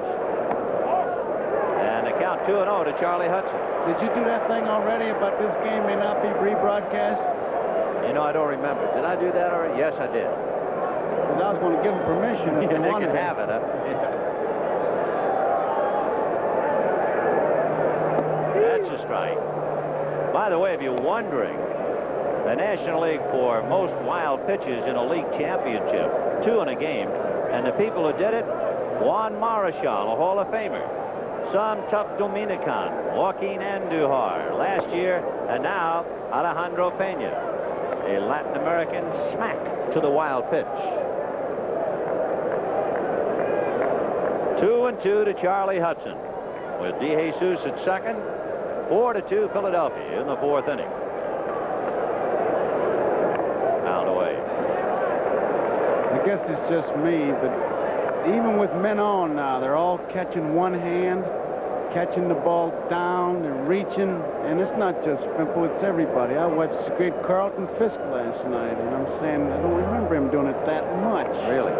And they count 2-0 to Charlie Hudson. Did you do that thing already about this game may not be rebroadcast? You know, I don't remember. Did I do that already? Yes, I did. Well, I was going to give him permission if They he wanted can to. have it, huh? That's a strike. By the way, if you're wondering, the National League for most wild pitches in a league championship, 2 in a game, and the people who did it, Juan Marichal, a Hall of Famer, some tough Dominican, Joaquin Andujar last year, and now Alejandro Pena, a Latin American smack to the wild pitch. 2-2 to Charlie Hudson, with DeJesus at second. 4-2 Philadelphia in the 4th inning. Fouled away. I guess it's just me, but even with men on now, they're all catching one hand, catching the ball down, they're reaching, and it's not just Fimple, it's everybody. I watched the great Carlton Fisk last night, and I'm saying I don't remember him doing it that much. Really?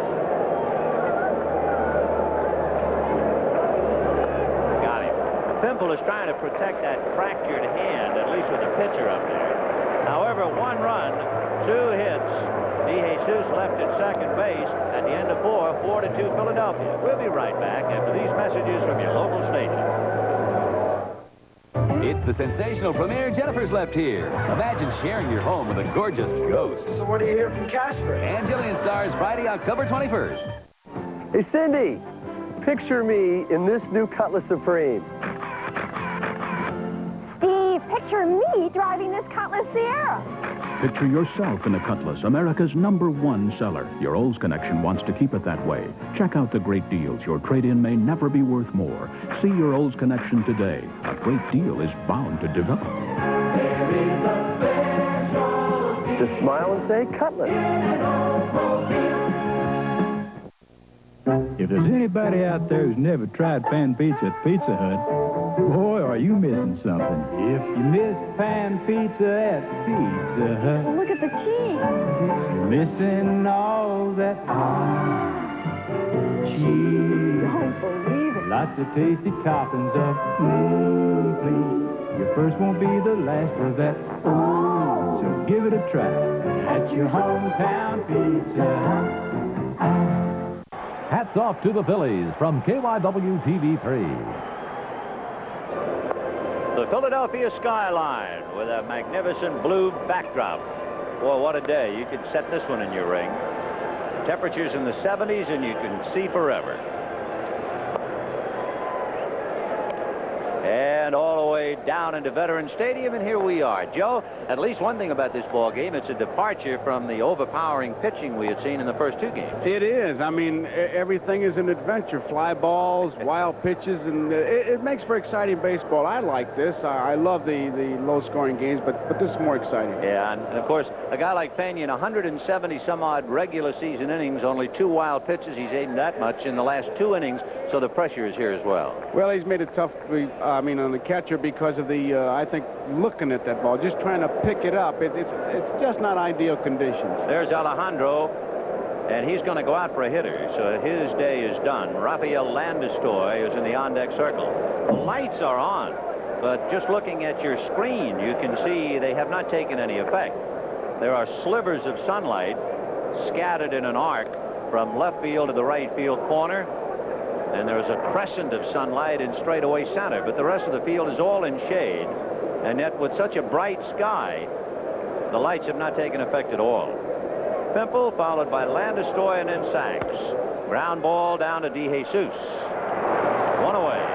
Got him. Fimple is trying to protect that fractured hand, at least with the pitcher up there. However, 1 run, 2 hits. DeJesus left at second base at the end of 4, 4-2 Philadelphia. We'll be right back after these messages from your local station. It's the sensational premiere Jennifer's Left Here. Imagine sharing your home with a gorgeous ghost. So what do you hear from Casper? And Jillian stars Friday, October 21st. Hey, Cindy, picture me in this new Cutlass Supreme. Steve, picture me driving this Cutlass Sierra. Picture yourself in a Cutlass, America's #1 seller. Your Olds Connection wants to keep it that way. Check out the great deals. Your trade-in may never be worth more. See your Olds Connection today. A great deal is bound to develop. Just smile and say Cutlass. If there's anybody out there who's never tried pan pizza at Pizza Hut, boy, are you missing something. If you missed pan pizza at Pizza Hut, Well, look at the cheese. you're missing all that cheese. Don't believe it. Lots of tasty toppings of please. Your first won't be the last for that. So give it a try at your hometown Pizza Hut. Hats off to the Phillies from KYW TV3. The Philadelphia skyline with a magnificent blue backdrop. Boy, what a day. You could set this one in your ring. Temperatures in the 70s and you can see forever. And all the way down into Veterans Stadium, and here we are. Joe, at least one thing about this ball game, it's a departure from the overpowering pitching we had seen in the first 2 games. It is. I mean, everything is an adventure. Fly balls, wild pitches, and it makes for exciting baseball. I like this. I love the low-scoring games, but this is more exciting. Yeah, and of course, a guy like Pena, in 170-some-odd regular season innings, only 2 wild pitches. He's aimed that much in the last 2 innings, so the pressure is here as well. Well, he's made it tough, I mean, on the catcher because of the, I think, looking at that ball, just trying to pick it up. It's just not ideal conditions. There's Alejandro, and he's going to go out for a hitter, so his day is done. Rafael Landestoy is in the on-deck circle. The lights are on, but just looking at your screen, you can see they have not taken any effect. There are slivers of sunlight scattered in an arc from left field to the right field corner. And there's a crescent of sunlight in straightaway center, but the rest of the field is all in shade. And yet, with such a bright sky, the lights have not taken effect at all. Fimple, followed by Landestoy and then Sachs. Ground ball down to DeJesus. 1 away.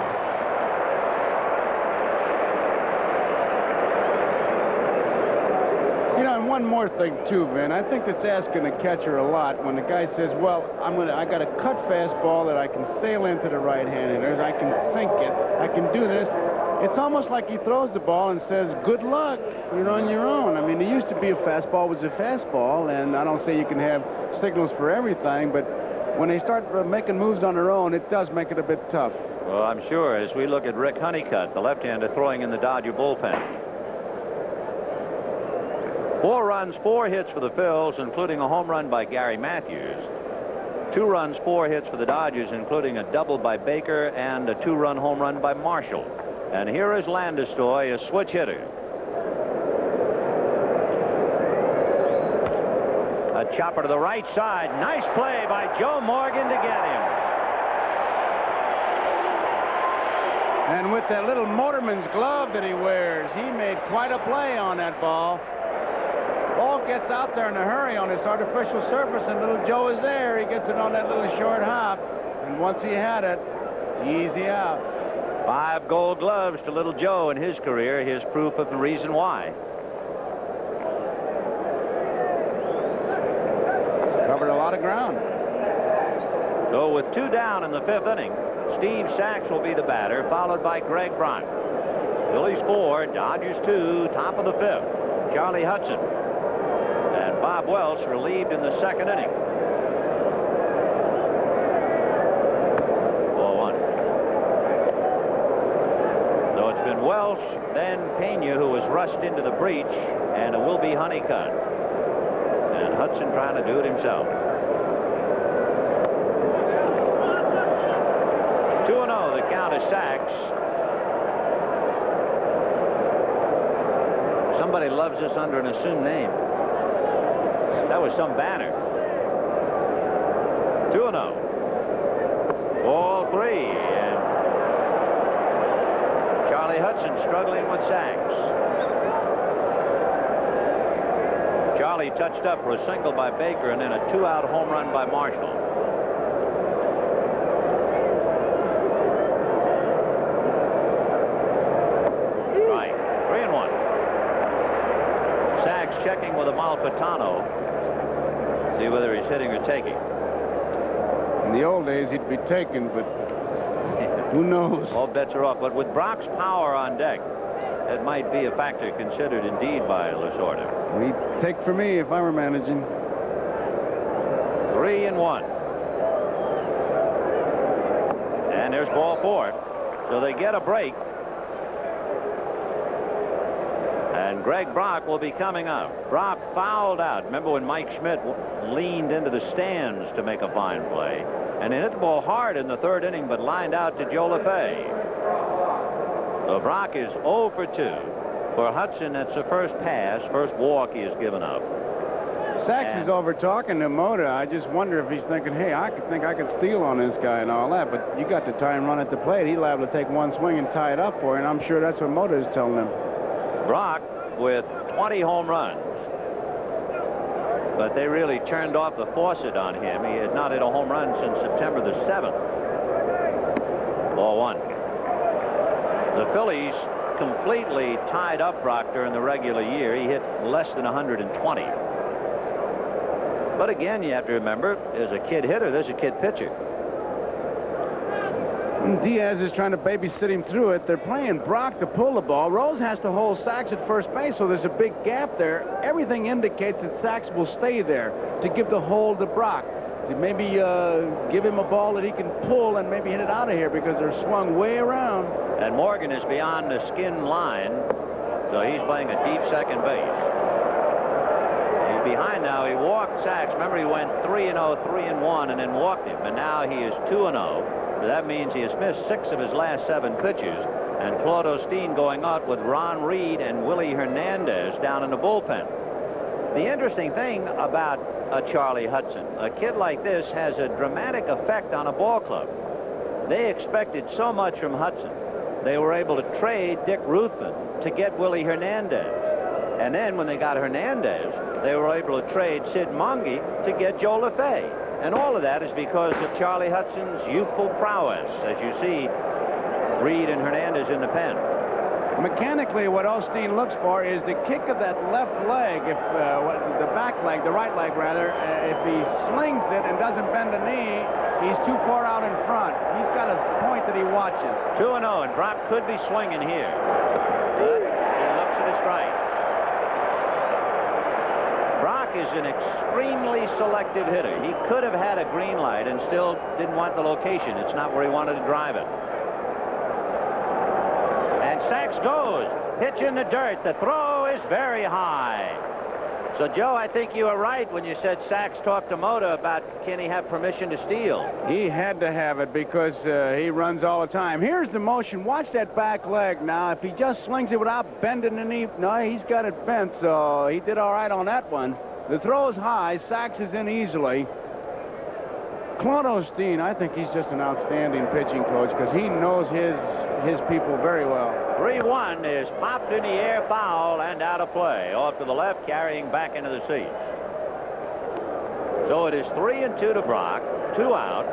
You know, and one more thing, too, man. I think that's asking the catcher a lot when the guy says, well, I got a cut fastball that I can sail into the right-hand hitters. I can sink it. I can do this. It's almost like he throws the ball and says, good luck, you're on your own. I mean, it used to be a fastball was a fastball, and I don't say you can have signals for everything, but when they start making moves on their own, it does make it a bit tough. Well, I'm sure as we look at Rick Honeycutt, the left-hander throwing in the Dodger bullpen. 4 runs, 4 hits for the Phils, including a home run by Gary Matthews. 2 runs, 4 hits for the Dodgers, including a double by Baker and a 2-run home run by Marshall. And here is Landestoy, a switch hitter. A chopper to the right side. Nice play by Joe Morgan to get him. And with that little motorman's glove that he wears, he made quite a play on that ball. Ball gets out there in a hurry on this artificial surface, and little Joe is there. He gets it on that little short hop, and once he had it, easy out. 5 gold gloves to little Joe in his career. Here's proof of the reason why. Covered a lot of ground. So with 2 down in the 5th inning, Steve Sachs will be the batter, followed by Greg Brock. Phillies 4, Dodgers 2, top of the 5th. Charlie Hudson and Bob Welch relieved in the 2nd inning. 4-1. So it's been Welch, then Pena, who was rushed into the breach, and it will be Honeycutt. And Hudson trying to do it himself. 2-0, the count is Sachs. Somebody loves us under an assumed name. That was some banner. 2-0. Ball 3. And Charlie Hudson struggling with Sachs. Charlie touched up for a single by Baker and then a 2-out home run by Marshall. Checking with a Malfitano. See whether he's hitting or taking. In the old days, he'd be taken, but who knows? All bets are off. But with Brock's power on deck, that might be a factor considered indeed by Lasorda. He'd take for me if I were managing. 3-1. And there's ball 4. So they get a break. And Greg Brock will be coming up. Brock fouled out. Remember when Mike Schmidt leaned into the stands to make a fine play? And he hit the ball hard in the 3rd inning, but lined out to Joe LaFay. So Brock is 0 for 2. For Hudson, that's the first pass, first walk he has given up. Sachs is over talking to Mota. I just wonder if he's thinking, hey, I could steal on this guy and all that, but you got to tie and run at the plate. He's liable to take one swing and tie it up for you, and I'm sure that's what Mota is telling him. Brock with 20 home runs, but they really turned off the faucet on him. He had not hit a home run since September the 7th. Ball 1. The Phillies completely tied up Brock during the regular year. He hit less than 120. But again, you have to remember, there's a kid hitter, there's a kid pitcher. Diaz is trying to babysit him through it. They're playing Brock to pull the ball. Rose has to hold Sachs at first base, so there's a big gap there. Everything indicates that Sachs will stay there to give the hold to Brock. To maybe give him a ball that he can pull and maybe hit it out of here because they're swung way around. And Morgan is beyond the skin line, so he's playing a deep second base. He's behind now. He walked Sachs. Remember, he went 3-0, 3-1, and then walked him. And now he is 2-0. So that means he has missed 6 of his last 7 pitches. And Claude Osteen going out with Ron Reed and Willie Hernandez down in the bullpen. The interesting thing about Charlie Hudson, a kid like this has a dramatic effect on a ball club. They expected so much from Hudson. They were able to trade Dick Ruthven to get Willie Hernandez. And then when they got Hernandez, they were able to trade Sid Monge to get Joe LaFay. And all of that is because of Charlie Hudson's youthful prowess, as you see Reed and Hernandez in the pen. Mechanically, what Osteen looks for is the kick of that left leg, if the back leg, the right leg rather, if he slings it and doesn't bend the knee, he's too far out in front. He's got a point that he watches. 2-0, and Brock could be swinging here. But he looks at his strike. Brock is an extremely selective hitter. He could have had a green light and still didn't want the location. It's not where he wanted to drive it. And Sachs goes. Pitch in the dirt. The throw is very high. So, Joe, I think you were right when you said Sachs talked to Mota about can he have permission to steal. He had to have it because he runs all the time. Here's the motion. Watch that back leg now. If he just slings it without bending the knee, no, he's got it bent, so he did all right on that one. The throw's high. Sachs is in easily. Claude Osteen, I think he's just an outstanding pitching coach because he knows his people very well. 3-1 is popped in the air, foul, and out of play. Off to the left, carrying back into the seats. So it is 3-2 to Brock. 2 out.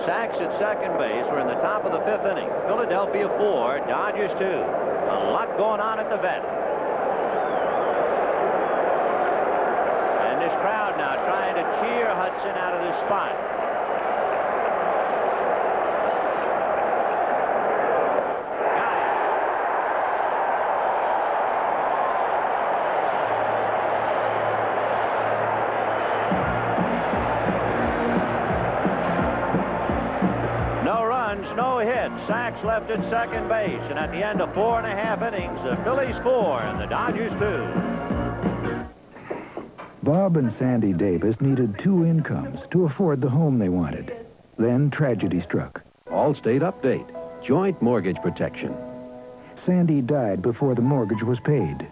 Sachs at second base. We're in the top of the 5th inning. Philadelphia 4, Dodgers 2. A lot going on at the vet. And this crowd now trying to cheer Hudson out of this spot. No hit. Sachs left at second base, and at the end of 4.5 innings, the Phillies 4 and the Dodgers 2. Bob and Sandy Davis needed 2 incomes to afford the home they wanted. Then tragedy struck. Allstate update. Joint mortgage protection. Sandy died before the mortgage was paid.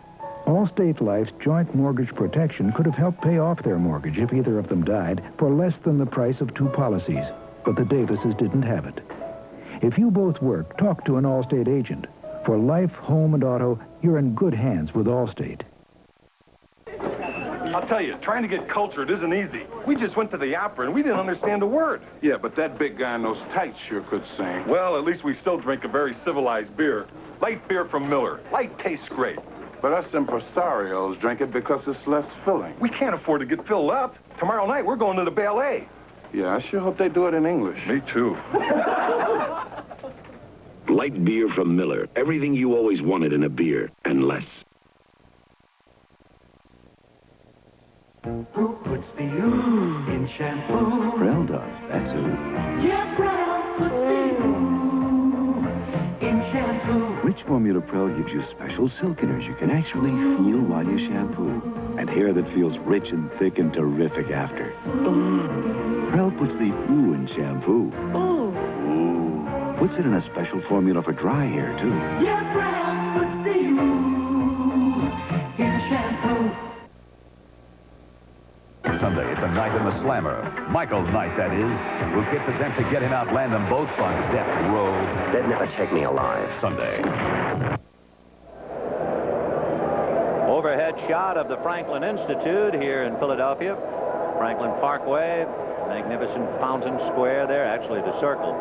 Allstate Life's joint mortgage protection could have helped pay off their mortgage if either of them died for less than the price of 2 policies. But the Davises didn't have it. If you both work, talk to an Allstate agent. For life, home, and auto, you're in good hands with Allstate. I'll tell you, trying to get cultured isn't easy. We just went to the opera and we didn't understand a word. Yeah, but that big guy in those tights sure could sing. Well, at least we still drink a very civilized beer. Light beer from Miller. Light tastes great. But us impresarios drink it because it's less filling. We can't afford to get filled up. Tomorrow night, we're going to the ballet. Yeah, I sure hope they do it in English. Me too. Light beer from Miller. Everything you always wanted in a beer, and less. Who puts the ooh in shampoo? Prell does, that's who. Yeah, Prell puts the ooh in shampoo. Rich formula Prell gives you special silkeners you can actually feel while you shampoo. And hair that feels rich and thick and terrific after. Prell puts the ooh in shampoo. Ooh. Puts it in a special formula for dry hair, too. Yeah, Prell puts the ooh in shampoo. Sunday, it's a night in the slammer. Michael's night, that is. Will Kitts attempt to get him out, land them both on death row. They'd never take me alive. Sunday. Overhead shot of the Franklin Institute here in Philadelphia. Franklin Parkway, magnificent fountain square there, actually the circle.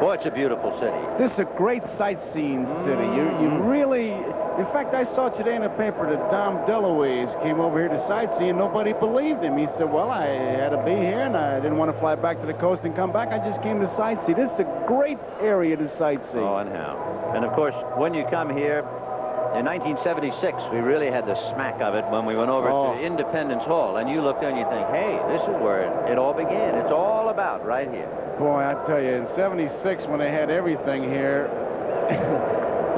Boy, it's a beautiful city. This is a great sightseeing city. You really... In fact, I saw today in the paper that Dom DeLuise came over here to sightsee, and nobody believed him. He said, well, I had to be here, and I didn't want to fly back to the coast and come back. I just came to sightsee. This is a great area to sightsee. Oh, and how. And, of course, when you come here, in 1976, we really had the smack of it when we went over to Independence Hall, and you look there and you think, hey, this is where it all began. It's all about right here. Boy, I tell you, in 76, when they had everything here,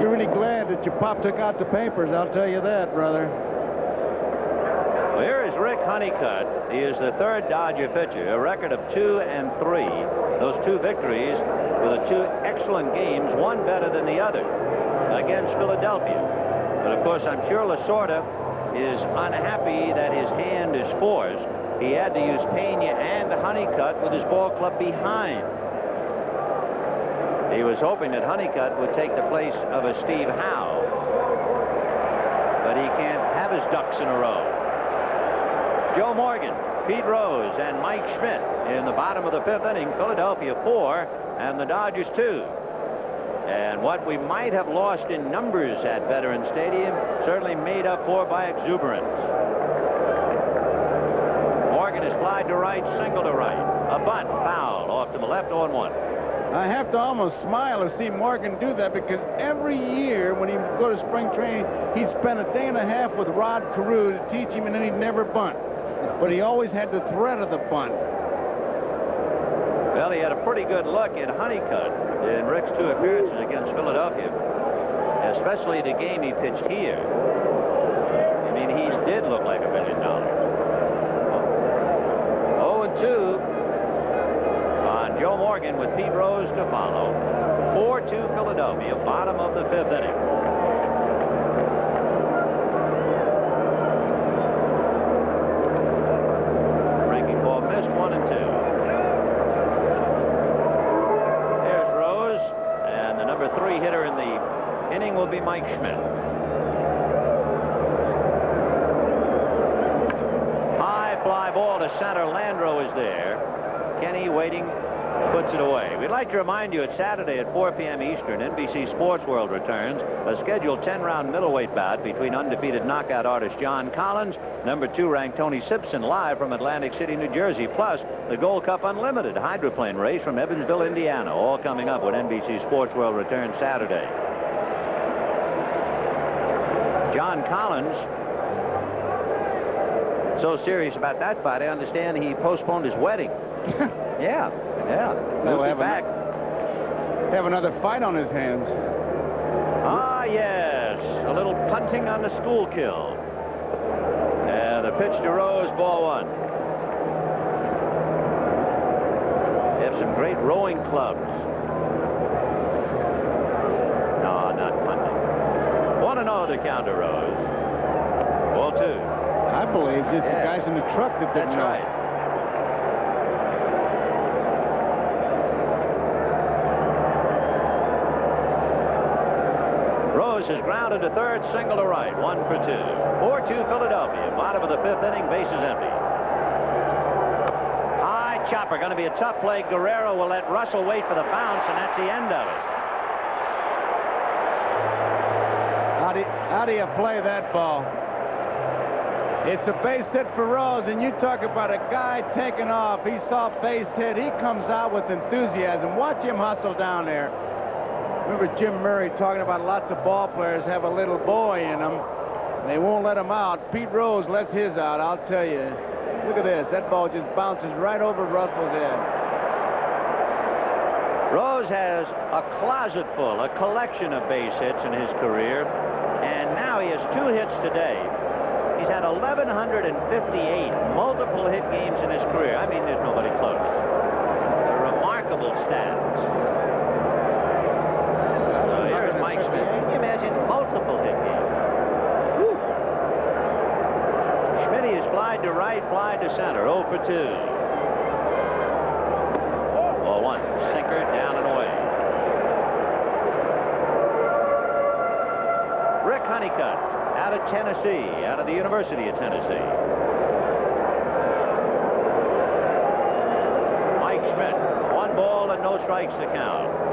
you're really glad that your pop took out the papers, I'll tell you that, brother. Well, here is Rick Honeycutt. He is the 3rd Dodger pitcher, a record of 2-3. Those 2 victories were the 2 excellent games, one better than the other, against Philadelphia. But, of course, I'm sure Lasorda is unhappy that his hand is forced. He had to use Pena and Honeycutt with his ball club behind. He was hoping that Honeycutt would take the place of a Steve Howe. But he can't have his ducks in a row. Joe Morgan, Pete Rose, and Mike Schmidt in the bottom of the 5th inning. Philadelphia 4 and the Dodgers 2. And what we might have lost in numbers at Veterans Stadium certainly made up for by exuberance. Morgan is fly to right, single to right. A bunt, foul, off to the left, 0-1. I have to almost smile to see Morgan do that because every year when he would go to spring training, he'd spend a day and a half with Rod Carew to teach him, and then he'd never bunt. But he always had the threat of the bunt. Well, he had a pretty good look at Honeycutt in Rick's 2 appearances against Philadelphia, especially the game he pitched here. I mean, he did look like $1 million. 0-2. Joe Morgan with Pete Rose to follow. 4-2 Philadelphia, bottom of the 5th inning. be Mike Schmidt. High fly ball to center. Landreau is there. Kenny waiting, puts it away. We'd like to remind you it's Saturday at 4 p.m. Eastern. NBC Sports World returns a scheduled 10-round middleweight bout between undefeated knockout artist John Collins, number 2 ranked Tony Simpson, live from Atlantic City, New Jersey, plus the Gold Cup Unlimited hydroplane race from Evansville, Indiana, all coming up when NBC Sports World returns Saturday. John Collins, so serious about that fight, I understand he postponed his wedding. Yeah. He'll be back. Have another fight on his hands. Ah, yes. A little punting on the school kill. The pitch to Rose, ball 1. They have some great rowing clubs. No, not punting. 1-0 to counter Rose. Ball 2. I believe just the guys in the truck that didn't know. That's right. Is grounded to third, single to right, 1 for 2. 4-2 Philadelphia. Bottom of the 5th inning, bases empty. High chopper, going to be a tough play. Guerrero will let Russell wait for the bounce, and that's the end of it. How do you play that ball? It's a base hit for Rose, and you talk about a guy taking off. He saw base hit. He comes out with enthusiasm. Watch him hustle down there. Remember Jim Murray talking about lots of ball players have a little boy in them. And they won't let him out. Pete Rose lets his out, I'll tell you. Look at this. That ball just bounces right over Russell's head. Rose has a closet full, a collection of base hits in his career. And now he has 2 hits today. He's had 1,158 multiple hit games in his career. I mean, there's nobody close. They're remarkable stats. Mike Schmidt. Can you imagine multiple hit games? Woo. Schmidt is flied to right, flied to center. 0 for 2. Ball 1. Sinker down and away. Rick Honeycutt out of Tennessee, out of the University of Tennessee. Mike Schmidt. 1 ball and no strikes to count.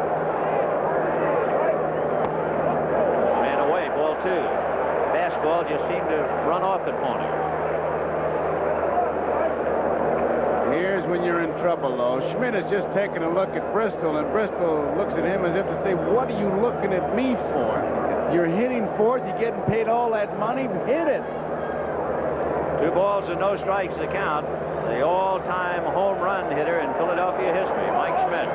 2. Fastball just seemed to run off the corner. Here's when you're in trouble, though. Schmidt is just taking a look at Bristol, and Bristol looks at him as if to say, what are you looking at me for? You're hitting fourth, you're getting paid all that money, hit it. 2 balls and no strikes to count. The all-time home run hitter in Philadelphia history, Mike Schmidt.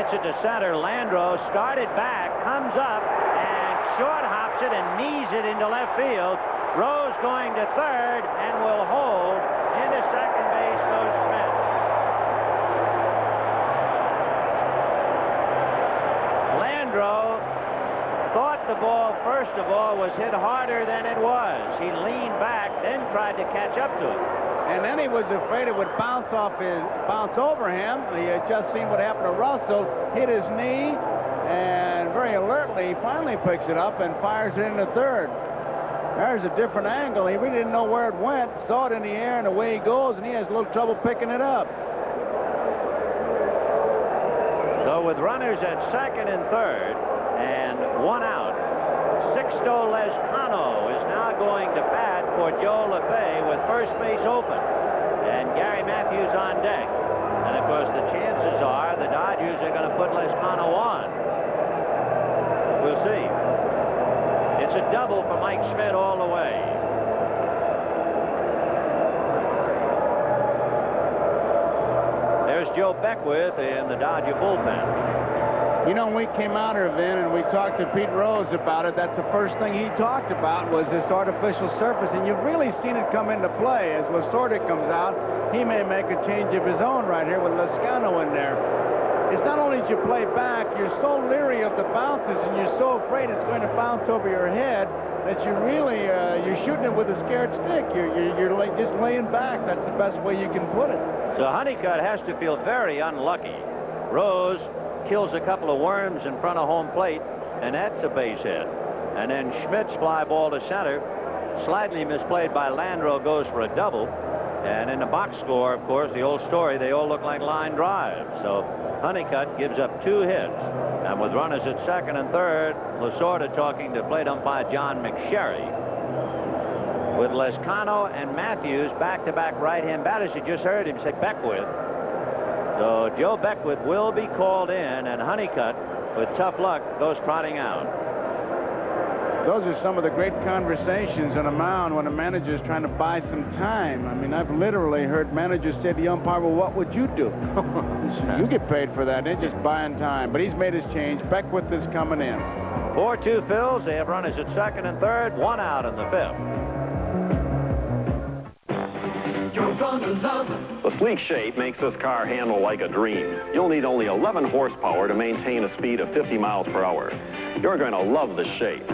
It to center. Landreau started back, comes up, and short hops it and knees it into left field. Rose going to third and will hold. Into second base goes Schmidt. Landreau thought the ball, first of all, was hit harder than it was. He leaned back, then tried to catch up to it. And then he was afraid it would bounce over him. He had just seen what happened to Russell, hit his knee, and very alertly, he finally picks it up and fires it into third. There's a different angle. He really didn't know where it went, saw it in the air, and away he goes, and he has a little trouble picking it up. So with runners at second and third, and 1 out, Sixto Lezcano is now going to bat for Joe LeFay with first base open. And Gary Matthews on deck. And of course the chances are the Dodgers are going to put Lezcano on. We'll see. It's a double for Mike Schmidt all the way. There's Joe Beckwith in the Dodger bullpen. You know, when we came out here then and we talked to Pete Rose about it, that's the first thing he talked about was this artificial surface, and you've really seen it come into play. As Lasorda comes out, he may make a change of his own right here with Lezcano in there. It's not only that you play back, you're so leery of the bounces and you're so afraid it's going to bounce over your head that you really, you're shooting it with a scared stick. You're like just laying back. That's the best way you can put it. So Honeycutt has to feel very unlucky. Rose kills a couple of worms in front of home plate, and that's a base hit. And then Schmidt's fly ball to center, slightly misplayed by Landreau, goes for a double. And in the box score, of course, the old story, they all look like line drives. So Honeycutt gives up 2 hits. And with runners at second and third, Lasorda talking to plate umpire John McSherry. With Lescano and Matthews back-to-back right-hand batters, you just heard him say Beckwith. So Joe Beckwith will be called in, and Honeycutt, with tough luck, goes trotting out. Those are some of the great conversations on a mound when a manager is trying to buy some time. I mean, I've literally heard managers say to the umpire, well, what would you do? You get paid for that. They're just buying time. But he's made his change. Beckwith is coming in. 4-2 Phils. They have runners at second and third. 1 out in the 5th. You're gonna love it. The sleek shape makes this car handle like a dream. You'll need only 11 horsepower to maintain a speed of 50 miles per hour. You're going to love the shape.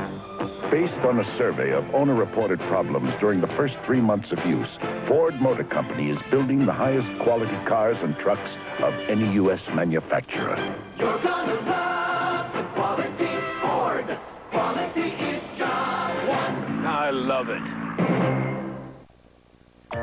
Based on a survey of owner-reported problems during the first 3 months of use, Ford Motor Company is building the highest quality cars and trucks of any U.S. manufacturer. You're gonna love the quality Ford. Quality is job one. I love it.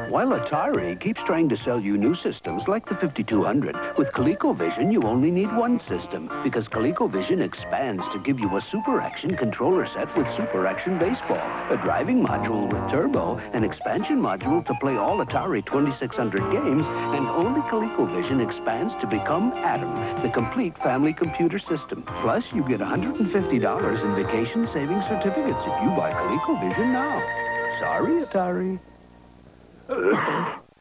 While Atari keeps trying to sell you new systems like the 5200, with ColecoVision you only need one system, because ColecoVision expands to give you a Super Action controller set with Super Action Baseball, a driving module with turbo, an expansion module to play all Atari 2600 games, and only ColecoVision expands to become Atom, the complete family computer system. Plus, you get $150 in vacation savings certificates if you buy ColecoVision now. Sorry, Atari.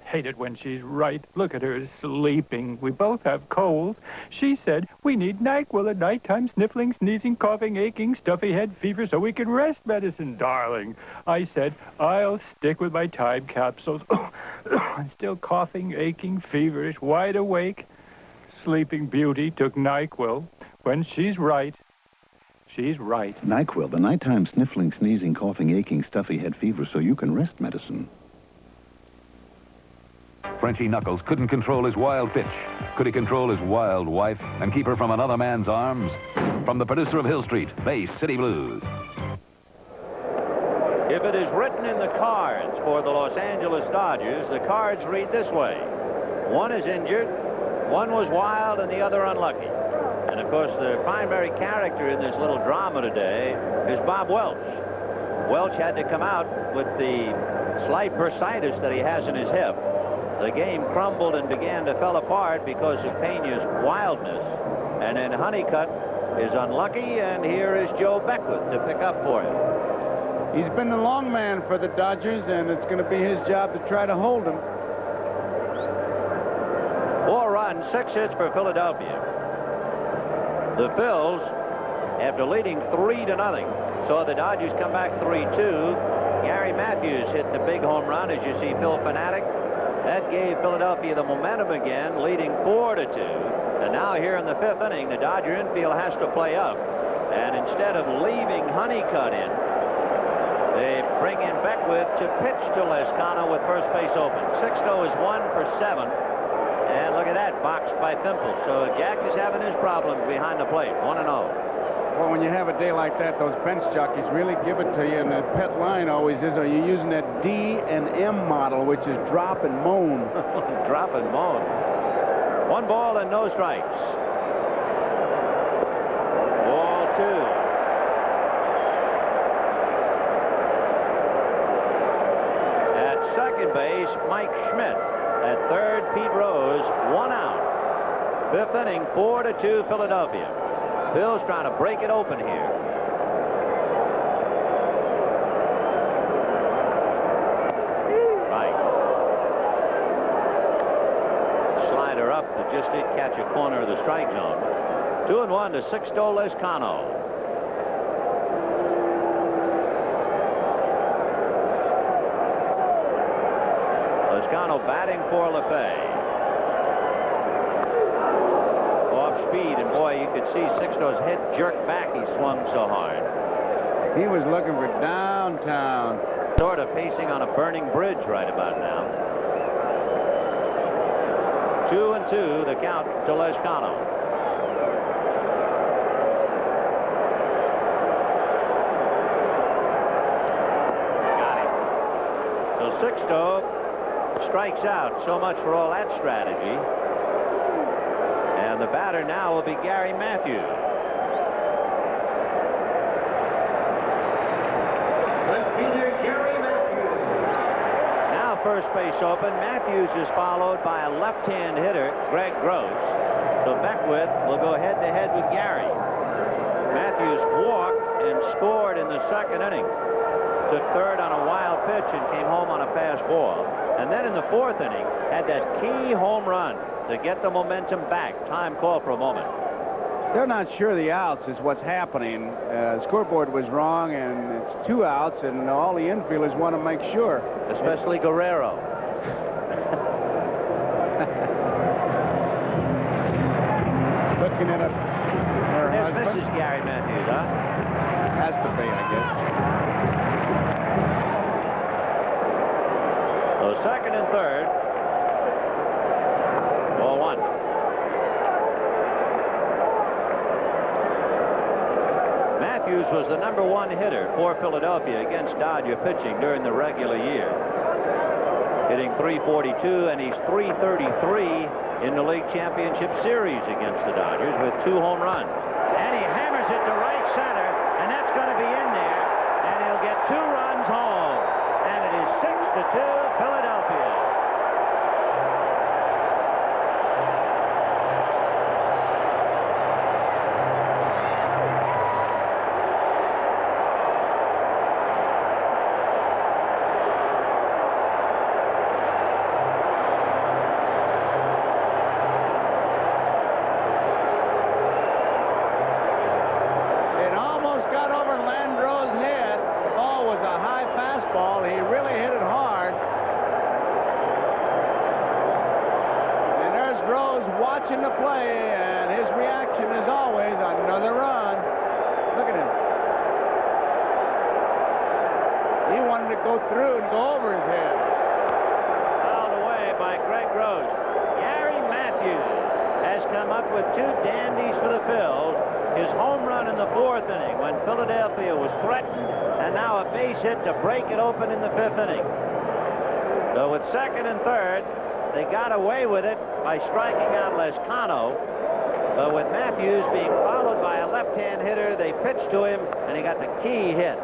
Hate it when she's right. Look at her sleeping. We both have colds. She said we need NyQuil at nighttime, sniffling, sneezing, coughing, aching, stuffy head, fever, so we can rest medicine, darling. I said I'll stick with my time capsules. I'm still coughing, aching, feverish, wide awake. Sleeping Beauty took NyQuil. When she's right, she's right. NyQuil, the nighttime sniffling, sneezing, coughing, aching, stuffy head, fever, so you can rest medicine. Frenchie Knuckles couldn't control his wild pitch. Could he control his wild wife and keep her from another man's arms? From the producer of Hill Street, Bay City Blues. If it is written in the cards for the Los Angeles Dodgers, the cards read this way. One is injured, one was wild, and the other unlucky. And, of course, the primary character in this little drama today is Bob Welch. Welch had to come out with the slight bursitis that he has in his hip. The game crumbled and began to fall apart because of Pena's wildness. And then Honeycutt is unlucky, and here is Joe Beckwith to pick up for him. He's been the long man for the Dodgers, and it's going to be his job to try to hold him. 4 runs, 6 hits for Philadelphia. The Phils, after leading 3-0, saw the Dodgers come back 3-2. Gary Matthews hit the big home run, as you see Phil Fanatic. That gave Philadelphia the momentum again, leading 4-2. And now here in the 5th inning, the Dodger infield has to play up. And instead of leaving Honeycutt in, they bring in Beckwith to pitch to Lescano with first base open. Sixto is 1 for 7. And look at that, boxed by Pimple. So Jack is having his problems behind the plate, 1-0. Well, when you have a day like that, those bench jockeys really give it to you, and the pet line always is, are you using that D and M model, which is drop and moan? Drop and moan. 1 ball and no strikes. Ball 2. At second base, Mike Schmidt. At third, Pete Rose. 1 out. 5th inning, 4-2 Philadelphia. Bill's trying to break it open here. Right. Slider up that just did catch a corner of the strike zone. 2-1 to Sixto Lescano. Lescano batting for LeFay. Speed, and boy, you could see Sixto's head jerk back. He swung so hard. He was looking for downtown. Sort of pacing on a burning bridge right about now. 2-2 the count to Lescano. Sixto strikes out. So much for all that strategy. And the batter now will be Gary Matthews. Now first base open. Matthews is followed by a left-hand hitter, Greg Gross. So Beckwith will go head-to-head with Gary. Matthews walked and scored in the second inning. Took third on a wild pitch and came home on a fast ball. And then in the fourth inning, had that key home run to get the momentum back. Time call for a moment. They're not sure the outs is what's happening. Scoreboard was wrong, and it's 2 outs, and all the infielders want to make sure. Especially Guerrero. Looking at her husband. This is Gary Matthews, huh? Has to be, I guess. So second and third. Ball 1. Matthews was the #1 hitter for Philadelphia against Dodger pitching during the regular year. Hitting .342, and he's .333 in the league championship series against the Dodgers with 2 home runs. And he hammers it to right center, and that's going to be in there, and he'll get 2 runs home. And it is 6-2 Philadelphia. Watching the play, and his reaction is always another run. Look at him. He wanted to go through and go over his head. Fouled away by Greg Gross. Gary Matthews has come up with 2 dandies for the Phils. His home run in the 4th inning when Philadelphia was threatened, and now a base hit to break it open in the 5th inning. So with second and third, they got away with it by striking out Lescano. But with Matthews being followed by a left-hand hitter, they pitched to him, and he got the key hit.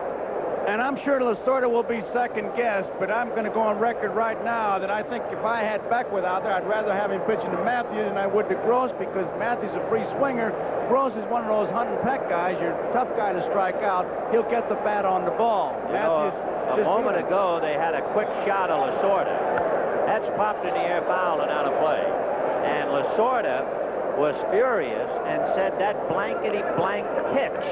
And I'm sure Lasorda will be second-guessed, but I'm going to go on record right now that I think if I had Beckwith out there, I'd rather have him pitching to Matthews than I would to Gross, because Matthews is a free swinger. Gross is one of those hunt and peck guys. You're a tough guy to strike out. He'll get the bat on the ball. A moment ago, they had a quick shot of Lasorda. That's popped in the air, foul, and out of play. And Lasorda was furious and said that blankety-blank pitch.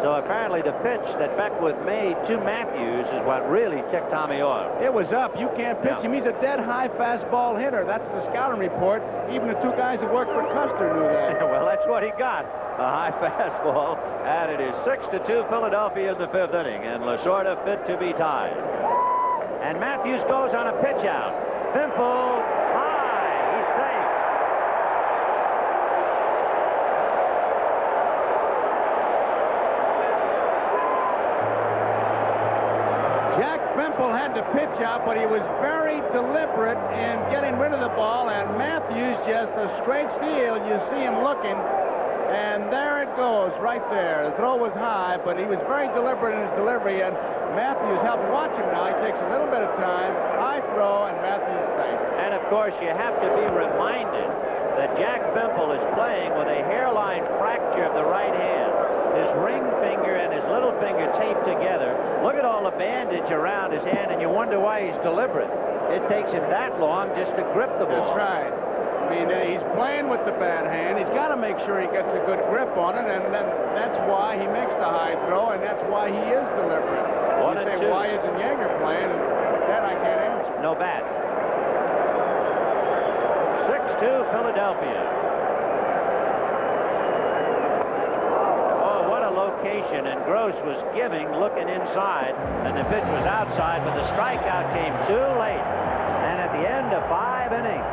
So apparently the pitch that Beckwith made to Matthews is what really ticked Tommy off. It was up. You can't pitch him. He's a dead high fastball hitter. That's the scouting report. Even the 2 guys that worked for Custer knew that. Well, that's what he got. A high fastball. And it is 6-2 Philadelphia in the 5th inning. And Lasorda fit to be tied. And Matthews goes on a pitch out. Pimple high. He's safe. Jack Pimple had to pitch out, but he was very deliberate in getting rid of the ball, and Matthews just a straight steal. You see him looking, and there it goes right there. The throw was high, but he was very deliberate in his delivery, and Matthews helped watch him now. He takes a little bit of time, high throw, and Matthews safe. And of course, you have to be reminded that Jack Pimple is playing with a hairline fracture of the right hand. His ring finger and his little finger taped together. Look at all the bandage around his hand, and you wonder why he's deliberate. It takes him that long just to grip the ball. That's right. I mean, he's playing with the bad hand. He's got to make sure he gets a good grip on it, and then that's why he makes the high throw, and that's why he is deliberate. You say, why isn't Yeager playing? And that I can't answer. No bat. 6-2 Philadelphia. Oh, what a location. And Gross was giving, looking inside, and the pitch was outside, but the strikeout came too late. And at the end of 5 innings,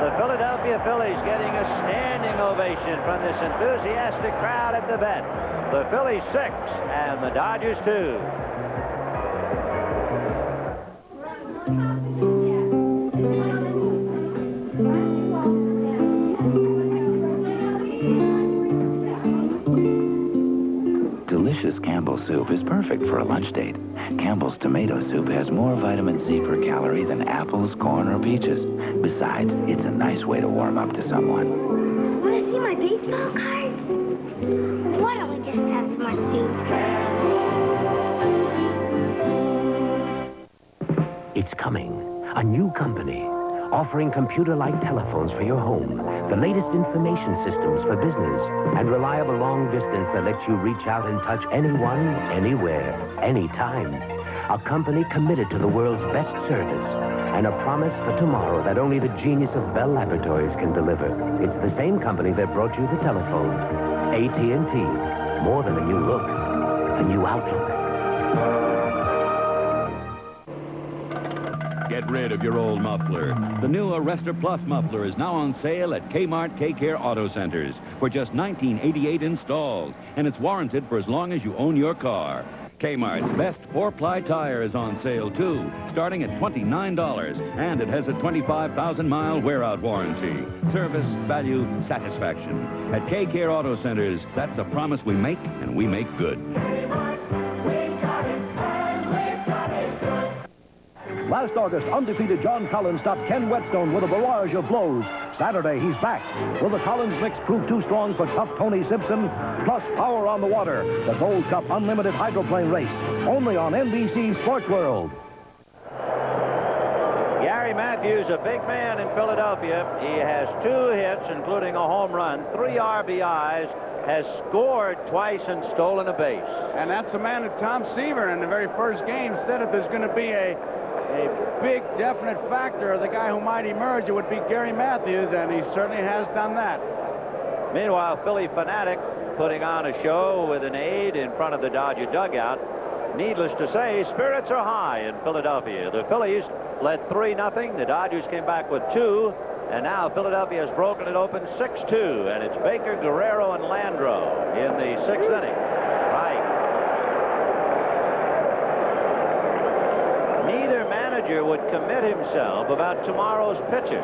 the Philadelphia Phillies getting a standing ovation from this enthusiastic crowd at the vet. The Phillies 6 and the Dodgers 2. soup is perfect for a lunch date. Campbell's tomato soup has more vitamin C per calorie than apples, corn, or peaches. Besides, it's a nice way to warm up to someone. Want to see my baseball cards? Why don't we just have some more soup? It's coming. A new company. Offering computer-like telephones for your home, the latest information systems for business, and reliable long distance that lets you reach out and touch anyone, anywhere, anytime. A company committed to the world's best service, and a promise for tomorrow that only the genius of Bell Laboratories can deliver. It's the same company that brought you the telephone. AT&T. More than a new look, a new outlook. Get rid of your old muffler. The new Arrestor Plus muffler is now on sale at Kmart K-Care Auto Centers for just $19.88 installed, and it's warranted for as long as you own your car. Kmart's best 4-ply tire is on sale, too, starting at $29, and it has a 25,000-mile wear-out warranty. Service, value, satisfaction. At K-Care Auto Centers, that's a promise we make, and we make good. Last August, undefeated John Collins stopped Ken Whetstone with a barrage of blows. Saturday, he's back. Will the Collins mix prove too strong for tough Tony Simpson? Plus, power on the water. The Gold Cup Unlimited Hydroplane Race. Only on NBC Sports World. Gary Matthews, a big man in Philadelphia. He has 2 hits, including a home run, 3 RBIs, has scored twice and stolen a base. And that's the man that Tom Seaver in the very first game said if there's going to be a big definite factor of the guy who might emerge, it would be Gary Matthews, and he certainly has done that. Meanwhile, Philly Fanatic putting on a show with an aide in front of the Dodger dugout. Needless to say, spirits are high in Philadelphia. The Phillies led 3-0. The Dodgers came back with 2, and now Philadelphia has broken it open 6-2, and it's Baker, Guerrero, and Landreau in the 6th inning. Neither manager would commit himself about tomorrow's pitcher.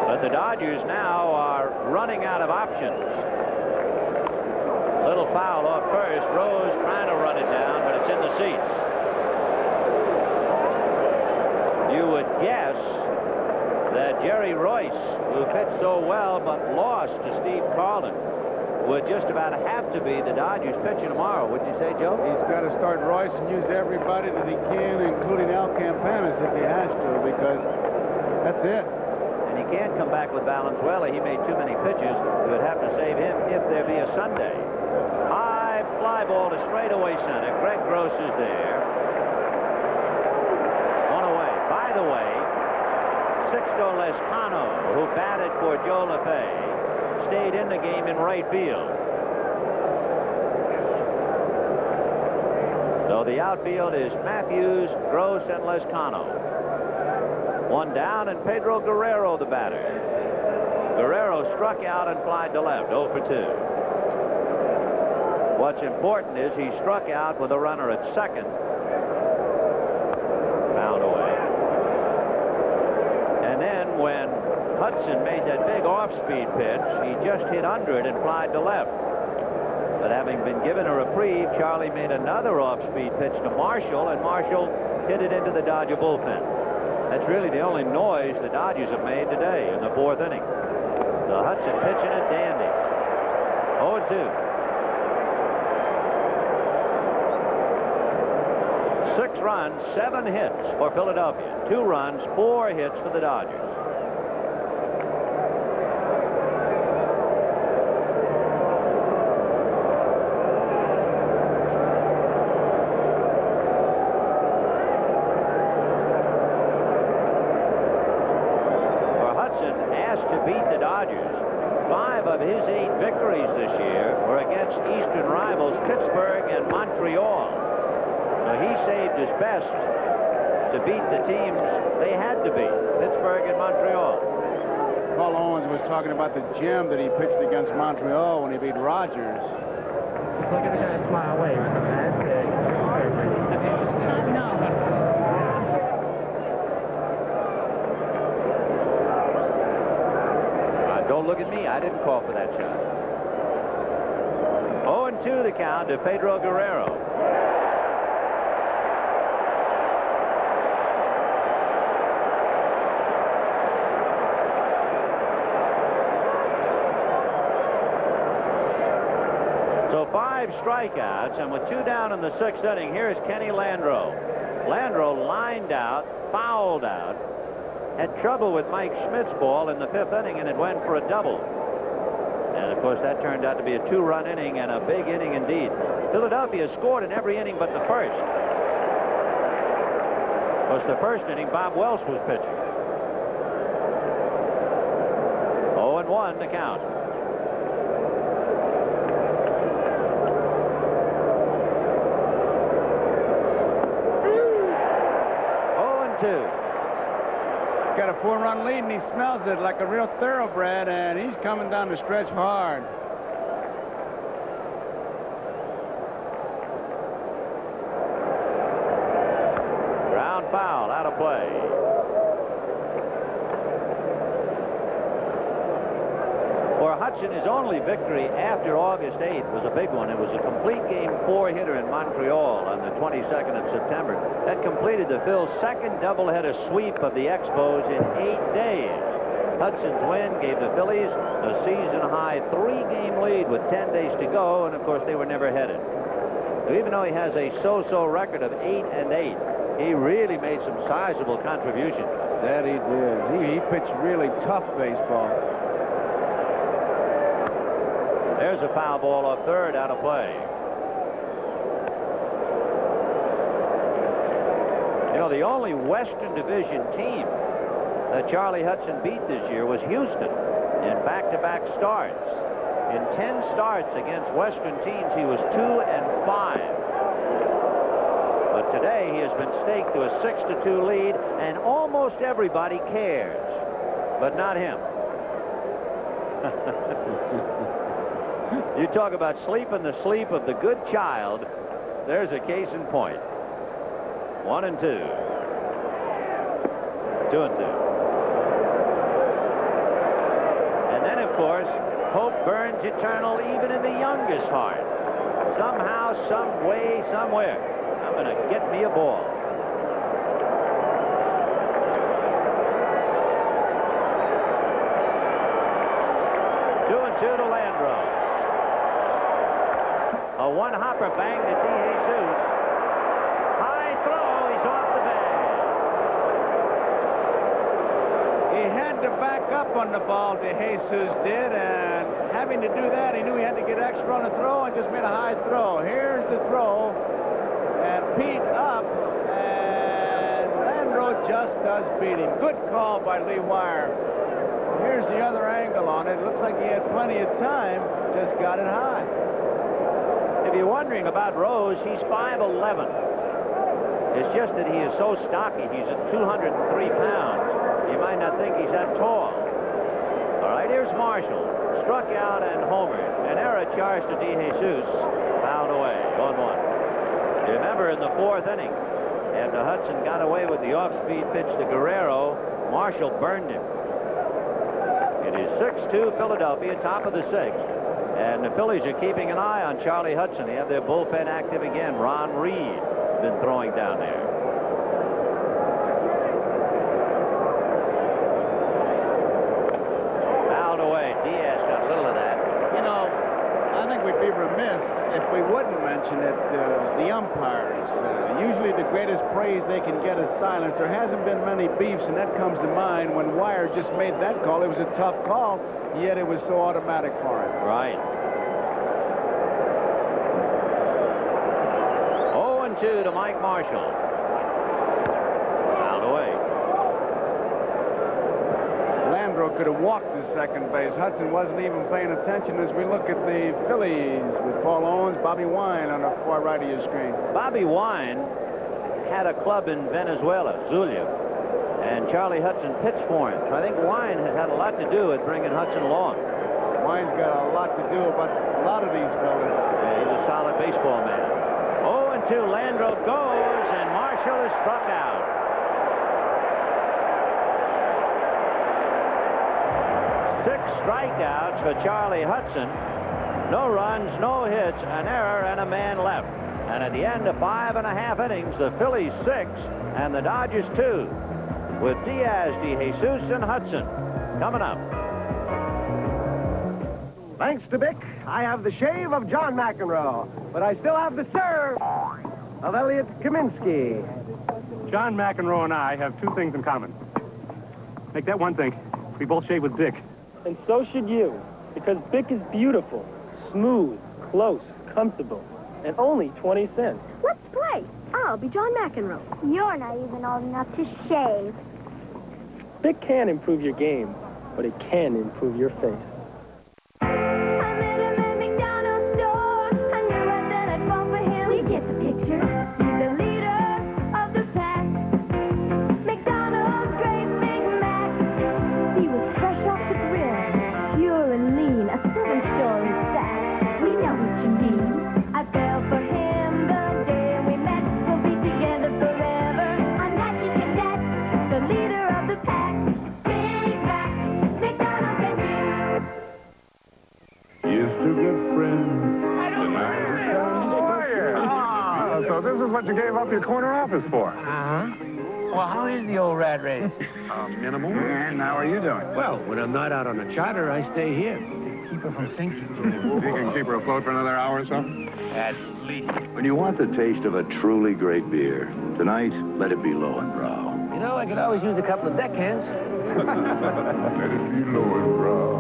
But the Dodgers now are running out of options. Little foul off first. Rose trying to run it down, but it's in the seats. You would guess that Jerry Royce, who pitched so well but lost to Steve Carlin, would just about have to be the Dodgers pitcher tomorrow. Wouldn't you say, Joe? He's got to start Royce and use everybody that he can, including Al Campanis if he has to, because that's it. And he can't come back with Valenzuela. He made too many pitches. You would have to save him if there be a Sunday. High fly ball to straightaway center. Greg Gross is there. On away. By the way, Sixto Lezcano, who batted for Joe LeFay, stayed in the game in right field. So the outfield is Matthews, Gross, and Lezcano. 1 down, and Pedro Guerrero, the batter. Guerrero struck out and flied to left, 0 for 2. What's important is he struck out with a runner at second. Fouled away. And then when Hudson made that big off-speed pitch, he just hit under it and flied to left. But having been given a reprieve, Charlie made another off-speed pitch to Marshall, and Marshall hit it into the Dodger bullpen. That's really the only noise the Dodgers have made today in the 4th inning. So Hudson pitching it dandy. 0-2. 6 runs, 7 hits for Philadelphia. 2 runs, 4 hits for the Dodgers. Beat the Dodgers. 5 of his 8 victories this year were against Eastern rivals Pittsburgh and Montreal. So he saved his best to beat the teams they had to beat, Pittsburgh and Montreal. Paul Owens was talking about the gem that he pitched against Montreal when he beat Rogers. Just look at the guy smile. Wait, that's it. Don't look at me. I didn't call for that shot. 2 the count to Pedro Guerrero. So 5 strikeouts, and with 2 down in the 6th inning, here's Kenny Landreau. Landreau lined out, fouled out, had trouble with Mike Schmidt's ball in the 5th inning, and it went for a double. And, of course, that turned out to be a 2-run inning and a big inning indeed. Philadelphia scored in every inning but the first. Of course, the first inning, Bob Welch was pitching. 0-1 the count. He's got a 4-run lead, and he smells it like a real thoroughbred, and he's coming down the stretch hard. Ground foul, out of play. For Hudson, his only victory after August 8th was a big one. It was a complete game 4-hitter in Montreal on the 22nd of September. That completed the Phil's second doubleheader sweep of the Expos in 8 days. Hudson's win gave the Phillies a season-high 3-game lead with 10 days to go, and of course they were never headed. So even though he has a so-so record of 8-8, he really made some sizable contributions. That he did. He pitched really tough baseball. There's a foul ball off third, out of play. You know, the only Western Division team that Charlie Hudson beat this year was Houston in back-to-back starts. In 10 starts against Western teams, he was 2-5. But today, he has been staked to a 6-2 lead, and almost everybody cares, but not him. You talk about sleeping the sleep of the good child. There's a case in point. 1-2. 2-2. And then, of course, hope burns eternal even in the youngest heart. Somehow, some way, somewhere, I'm going to get me a ball. To Landreau. A one-hopper bang to DeJesus. High throw. He's off the bag. He had to back up on the ball, DeJesus did, and having to do that, he knew he had to get extra on the throw and just made a high throw. Here's the throw, and Pete up, and Landreau just does beat him. Good call by Lee Wire. Here's the other angle on it. Looks like he had plenty of time, just got it high. If you're wondering about Rose, he's 5'11". It's just that he is so stocky. He's at 203 pounds. You might not think he's that tall. All right, here's Marshall. Struck out and homered. An error charged to DeJesus. Fouled away. 1-1. Remember, in the 4th inning, after Hudson got away with the off-speed pitch to Guerrero, Marshall burned him. It is 6-2 Philadelphia, top of the 6th. And the Phillies are keeping an eye on Charlie Hudson. They have their bullpen active again. Ron Reed has been throwing down there. Fouled away. Diaz got a little of that. You know, I think we'd be remiss if we wouldn't mention it, the umpires. Usually the greatest praise they can get is silence. There hasn't been many beefs, and that comes to mind when Wire just made that call. It was a tough call, yet it was so automatic for him. Right. 0-2 to Mike Marshall. Fouled away. Landreau could have walked to second base. Hudson wasn't even paying attention as we look at the Phillies with Paul Owens, Bobby Wine on the far right of your screen. Bobby Wine had a club in Venezuela, Zulia, and Charlie Hudson pitched for him. So I think Wine has had a lot to do with bringing Hudson along. Wine's got a lot to do about a lot of these fellas. Yeah, he's a solid baseball man. 0-2, Landreau goes, and Marshall is struck out. Six strikeouts for Charlie Hudson. No runs, no hits, an error, and a man left. And at the end of 5.5 innings, the Phillies 6 and the Dodgers 2, with Diaz, DeJesus, and Hudson coming up. Thanks to Bick, I have the shave of John McEnroe, but I still have the serve of Elliot Kaminsky. John McEnroe and I have 2 things in common. Make that one thing. We both shave with Bic. And so should you, because Bic is beautiful, smooth, close, comfortable, and only 20 cents. Let's play. I'll be John McEnroe. You're not even old enough to shave. Bic can improve your game, but it can improve your face. So this is what you gave up your corner office for? Uh-huh. Well, how is the old rat race? Minimal. And how are you doing? Well, when I'm not out on a charter, I stay here to keep her from sinking. You can keep her afloat for another hour or so? At least. When you want the taste of a truly great beer, tonight, let it be Lowenbrow. You know, I could always use a couple of deckhands. Let it be Lowenbrow.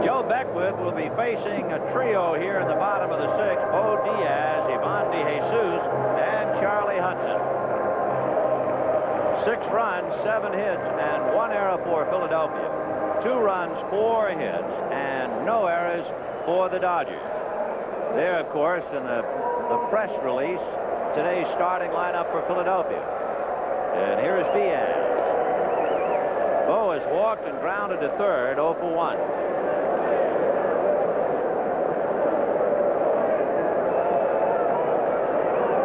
Joe Beckwith will be facing a trio here in the bottom of the 6th. Bo Diaz, Ivan DeJesus, and Charlie Hudson. 6 runs, 7 hits, and 1 error for Philadelphia. 2 runs, 4 hits, and no errors for the Dodgers. There, of course, in the press release, today's starting lineup for Philadelphia. And here is Diaz. Bo has walked and grounded to third, 0 for 1.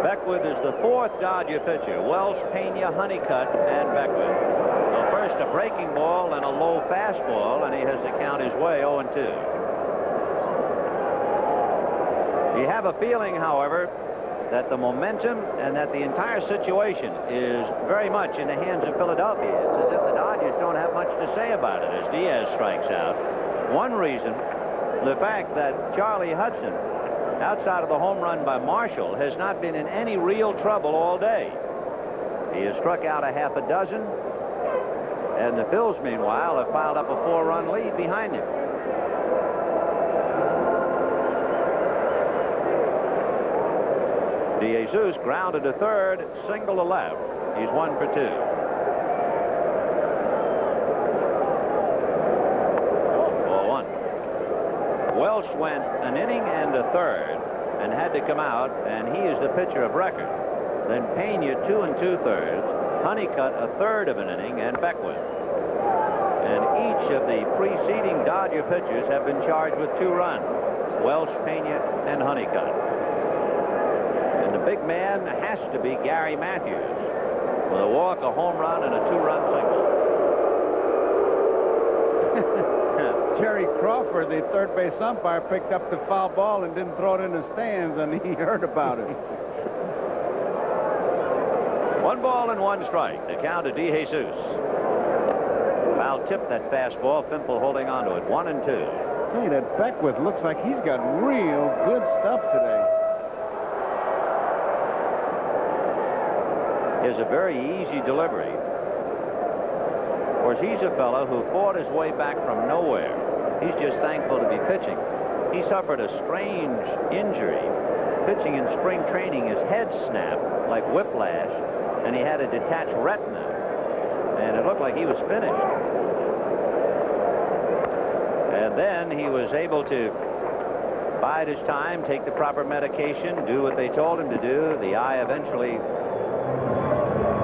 Beckwith is the 4th Dodger pitcher. Welsh, Pena, Honeycutt, and Beckwith. So first a breaking ball and a low fastball, and he has to count his way 0-2. You have a feeling, however, that the momentum and that the entire situation is very much in the hands of Philadelphia. It's as if the Dodgers don't have much to say about it as Diaz strikes out. One reason, the fact that Charlie Hudson, outside of the home run by Marshall, has not been in any real trouble all day. He has struck out a half a dozen, and the Phils, meanwhile, have piled up a 4-run lead behind him. DeJesus grounded to third, single to left. He's 1 for 2. Ball 1. Welsh went an inning and a third and had to come out, and he is the pitcher of record. Then Pena 2 2/3, Honeycutt a third of an inning, and Beckwith. And each of the preceding Dodger pitchers have been charged with 2 runs. Welsh, Pena, and Honeycutt. And the big man has to be Gary Matthews with a walk, a home run, and a 2-run single. Jerry Crawford, the third base umpire, picked up the foul ball and didn't throw it in the stands, and he heard about it. 1 ball and 1 strike. The count to DeJesus. Foul tipped that fastball. Fimple holding on to it. 1-2. I tell you, that Beckwith looks like he's got real good stuff today. He has a very easy delivery. Of course, he's a fellow who fought his way back from nowhere. He's just thankful to be pitching. He suffered a strange injury. Pitching in spring training, his head snapped like whiplash, and he had a detached retina. And it looked like he was finished. And then he was able to bide his time, take the proper medication, do what they told him to do. The eye eventually...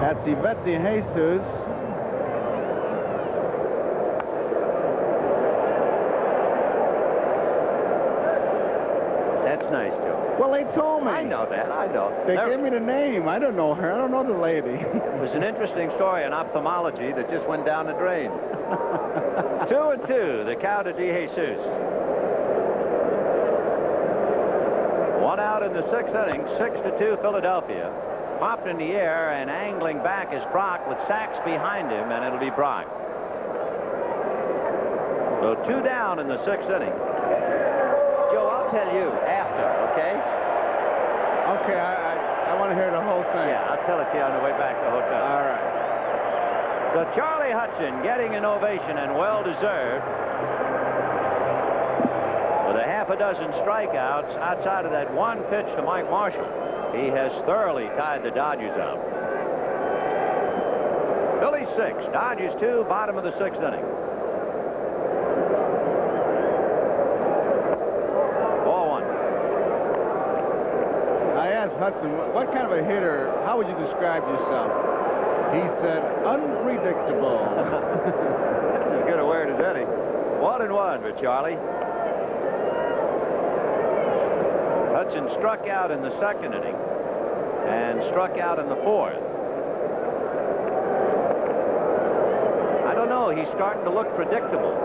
That's Yvette DeJesus. That's nice, Joe. Well, they told me. I know that. I know. They gave me the name. I don't know her. I don't know the lady. It was an interesting story in ophthalmology that just went down the drain. 2-2, the count to DeJesus. One out in the 6th inning, 6-2 Philadelphia. Popped in the air and angling back is Brock with Sachs behind him, and it'll be Brock. So 2 down in the 6th inning. Joe, I'll tell you after, okay? Okay, I want to hear the whole thing. Yeah, I'll tell it to you on the way back to the hotel. All right. So Charlie Hudson getting an ovation, and well-deserved. With a half a dozen strikeouts outside of that one pitch to Mike Marshall, he has thoroughly tied the Dodgers up. Phillies 6, Dodgers 2, bottom of the 6th inning. Ball 1. I asked Hudson, what kind of a hitter, how would you describe yourself? He said, unpredictable. That's as good a word as any. 1-1 for Charlie. Hudson struck out in the 2nd inning and struck out in the 4th. I don't know. He's starting to look predictable.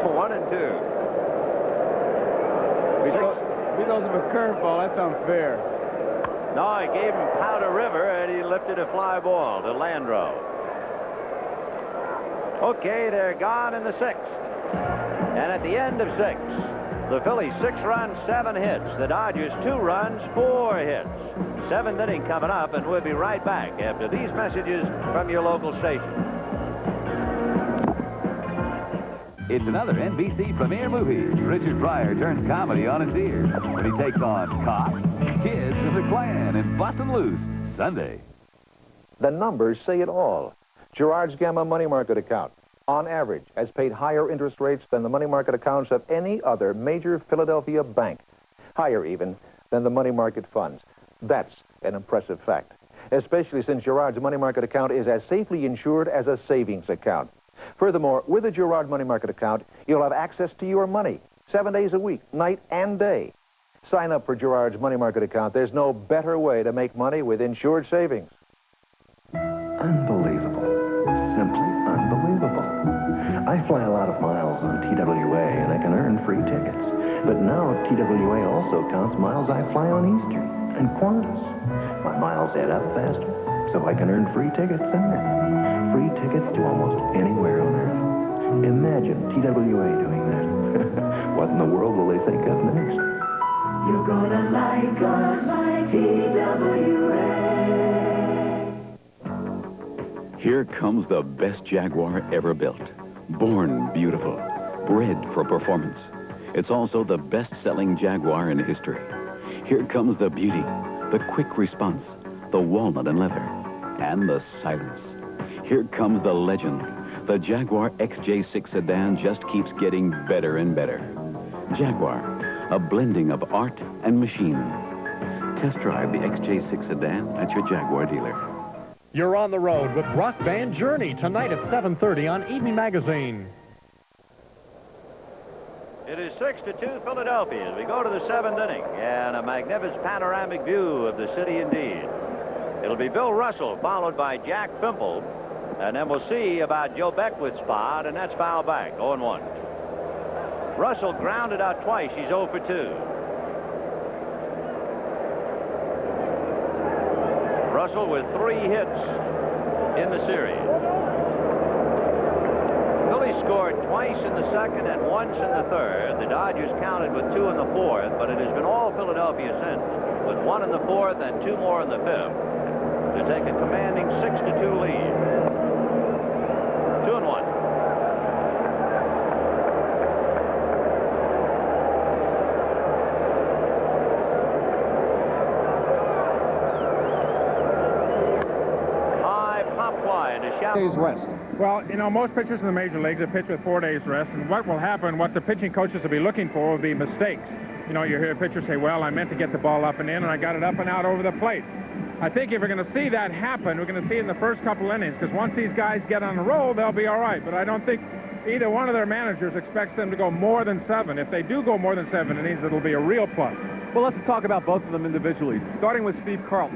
1-2. If he throws him a curveball, that's unfair. No, he gave him Powder River, and he lifted a fly ball to Landreau. Okay, they're gone in the 6th. And at the end of 6, the Phillies 6 runs, 7 hits. The Dodgers 2 runs, 4 hits. 7th inning coming up, and we'll be right back after these messages from your local station. It's another NBC premiere movie. Richard Pryor turns comedy on its ears when he takes on cops, kids, and the Klan in Bustin' Loose, Sunday. The numbers say it all. Gerard's Gamma money market account, on average, has paid higher interest rates than the money market accounts of any other major Philadelphia bank. Higher, even, than the money market funds. That's an impressive fact, especially since Gerard's money market account is as safely insured as a savings account. Furthermore, with a Gerard money market account, you'll have access to your money 7 days a week, night and day. Sign up for Gerard's money market account. There's no better way to make money with insured savings. Unbelievable. Simply unbelievable. I fly a lot of miles on TWA, and I can earn free tickets. But now TWA also counts miles I fly on Eastern and Qantas. My miles add up faster, so I can earn free tickets sooner. Free tickets to almost anywhere on Earth. Imagine TWA doing that. What in the world will they think of next? You're gonna like us, my TWA. Here comes the best Jaguar ever built. Born beautiful, bred for performance. It's also the best-selling Jaguar in history. Here comes the beauty, the quick response, the walnut and leather, and the silence. Here comes the legend. The Jaguar XJ6 sedan just keeps getting better and better. Jaguar, a blending of art and machine. Test drive the XJ6 sedan at your Jaguar dealer. You're on the road with rock band Journey tonight at 7:30 on Evening Magazine. It is 6-2 Philadelphia as we go to the 7th inning, and a magnificent panoramic view of the city indeed. It'll be Bill Russell, followed by Jack Pimple, and then we'll see about Joe Beckwith's spot, and that's foul back, 0-1. Russell grounded out twice. He's 0 for 2. Russell with 3 hits in the series. Phillies scored twice in the 2nd and once in the 3rd. The Dodgers counted with 2 in the 4th, but it has been all Philadelphia since, with 1 in the 4th and 2 more in the 5th, to take a commanding 6-2 lead. 2-1. High pop fly into shallow. Days rest. Well, you know, most pitchers in the major leagues have pitched with 4 days rest, and what will happen, what the pitching coaches will be looking for will be mistakes. You know, you hear a pitcher say, well, I meant to get the ball up and in, and I got it up and out over the plate. I think if we're going to see that happen, we're going to see it in the first couple innings, because once these guys get on the roll, they'll be all right. But I don't think either one of their managers expects them to go more than 7. If they do go more than 7 innings, it'll be a real plus. Well, let's talk about both of them individually, starting with Steve Carlton.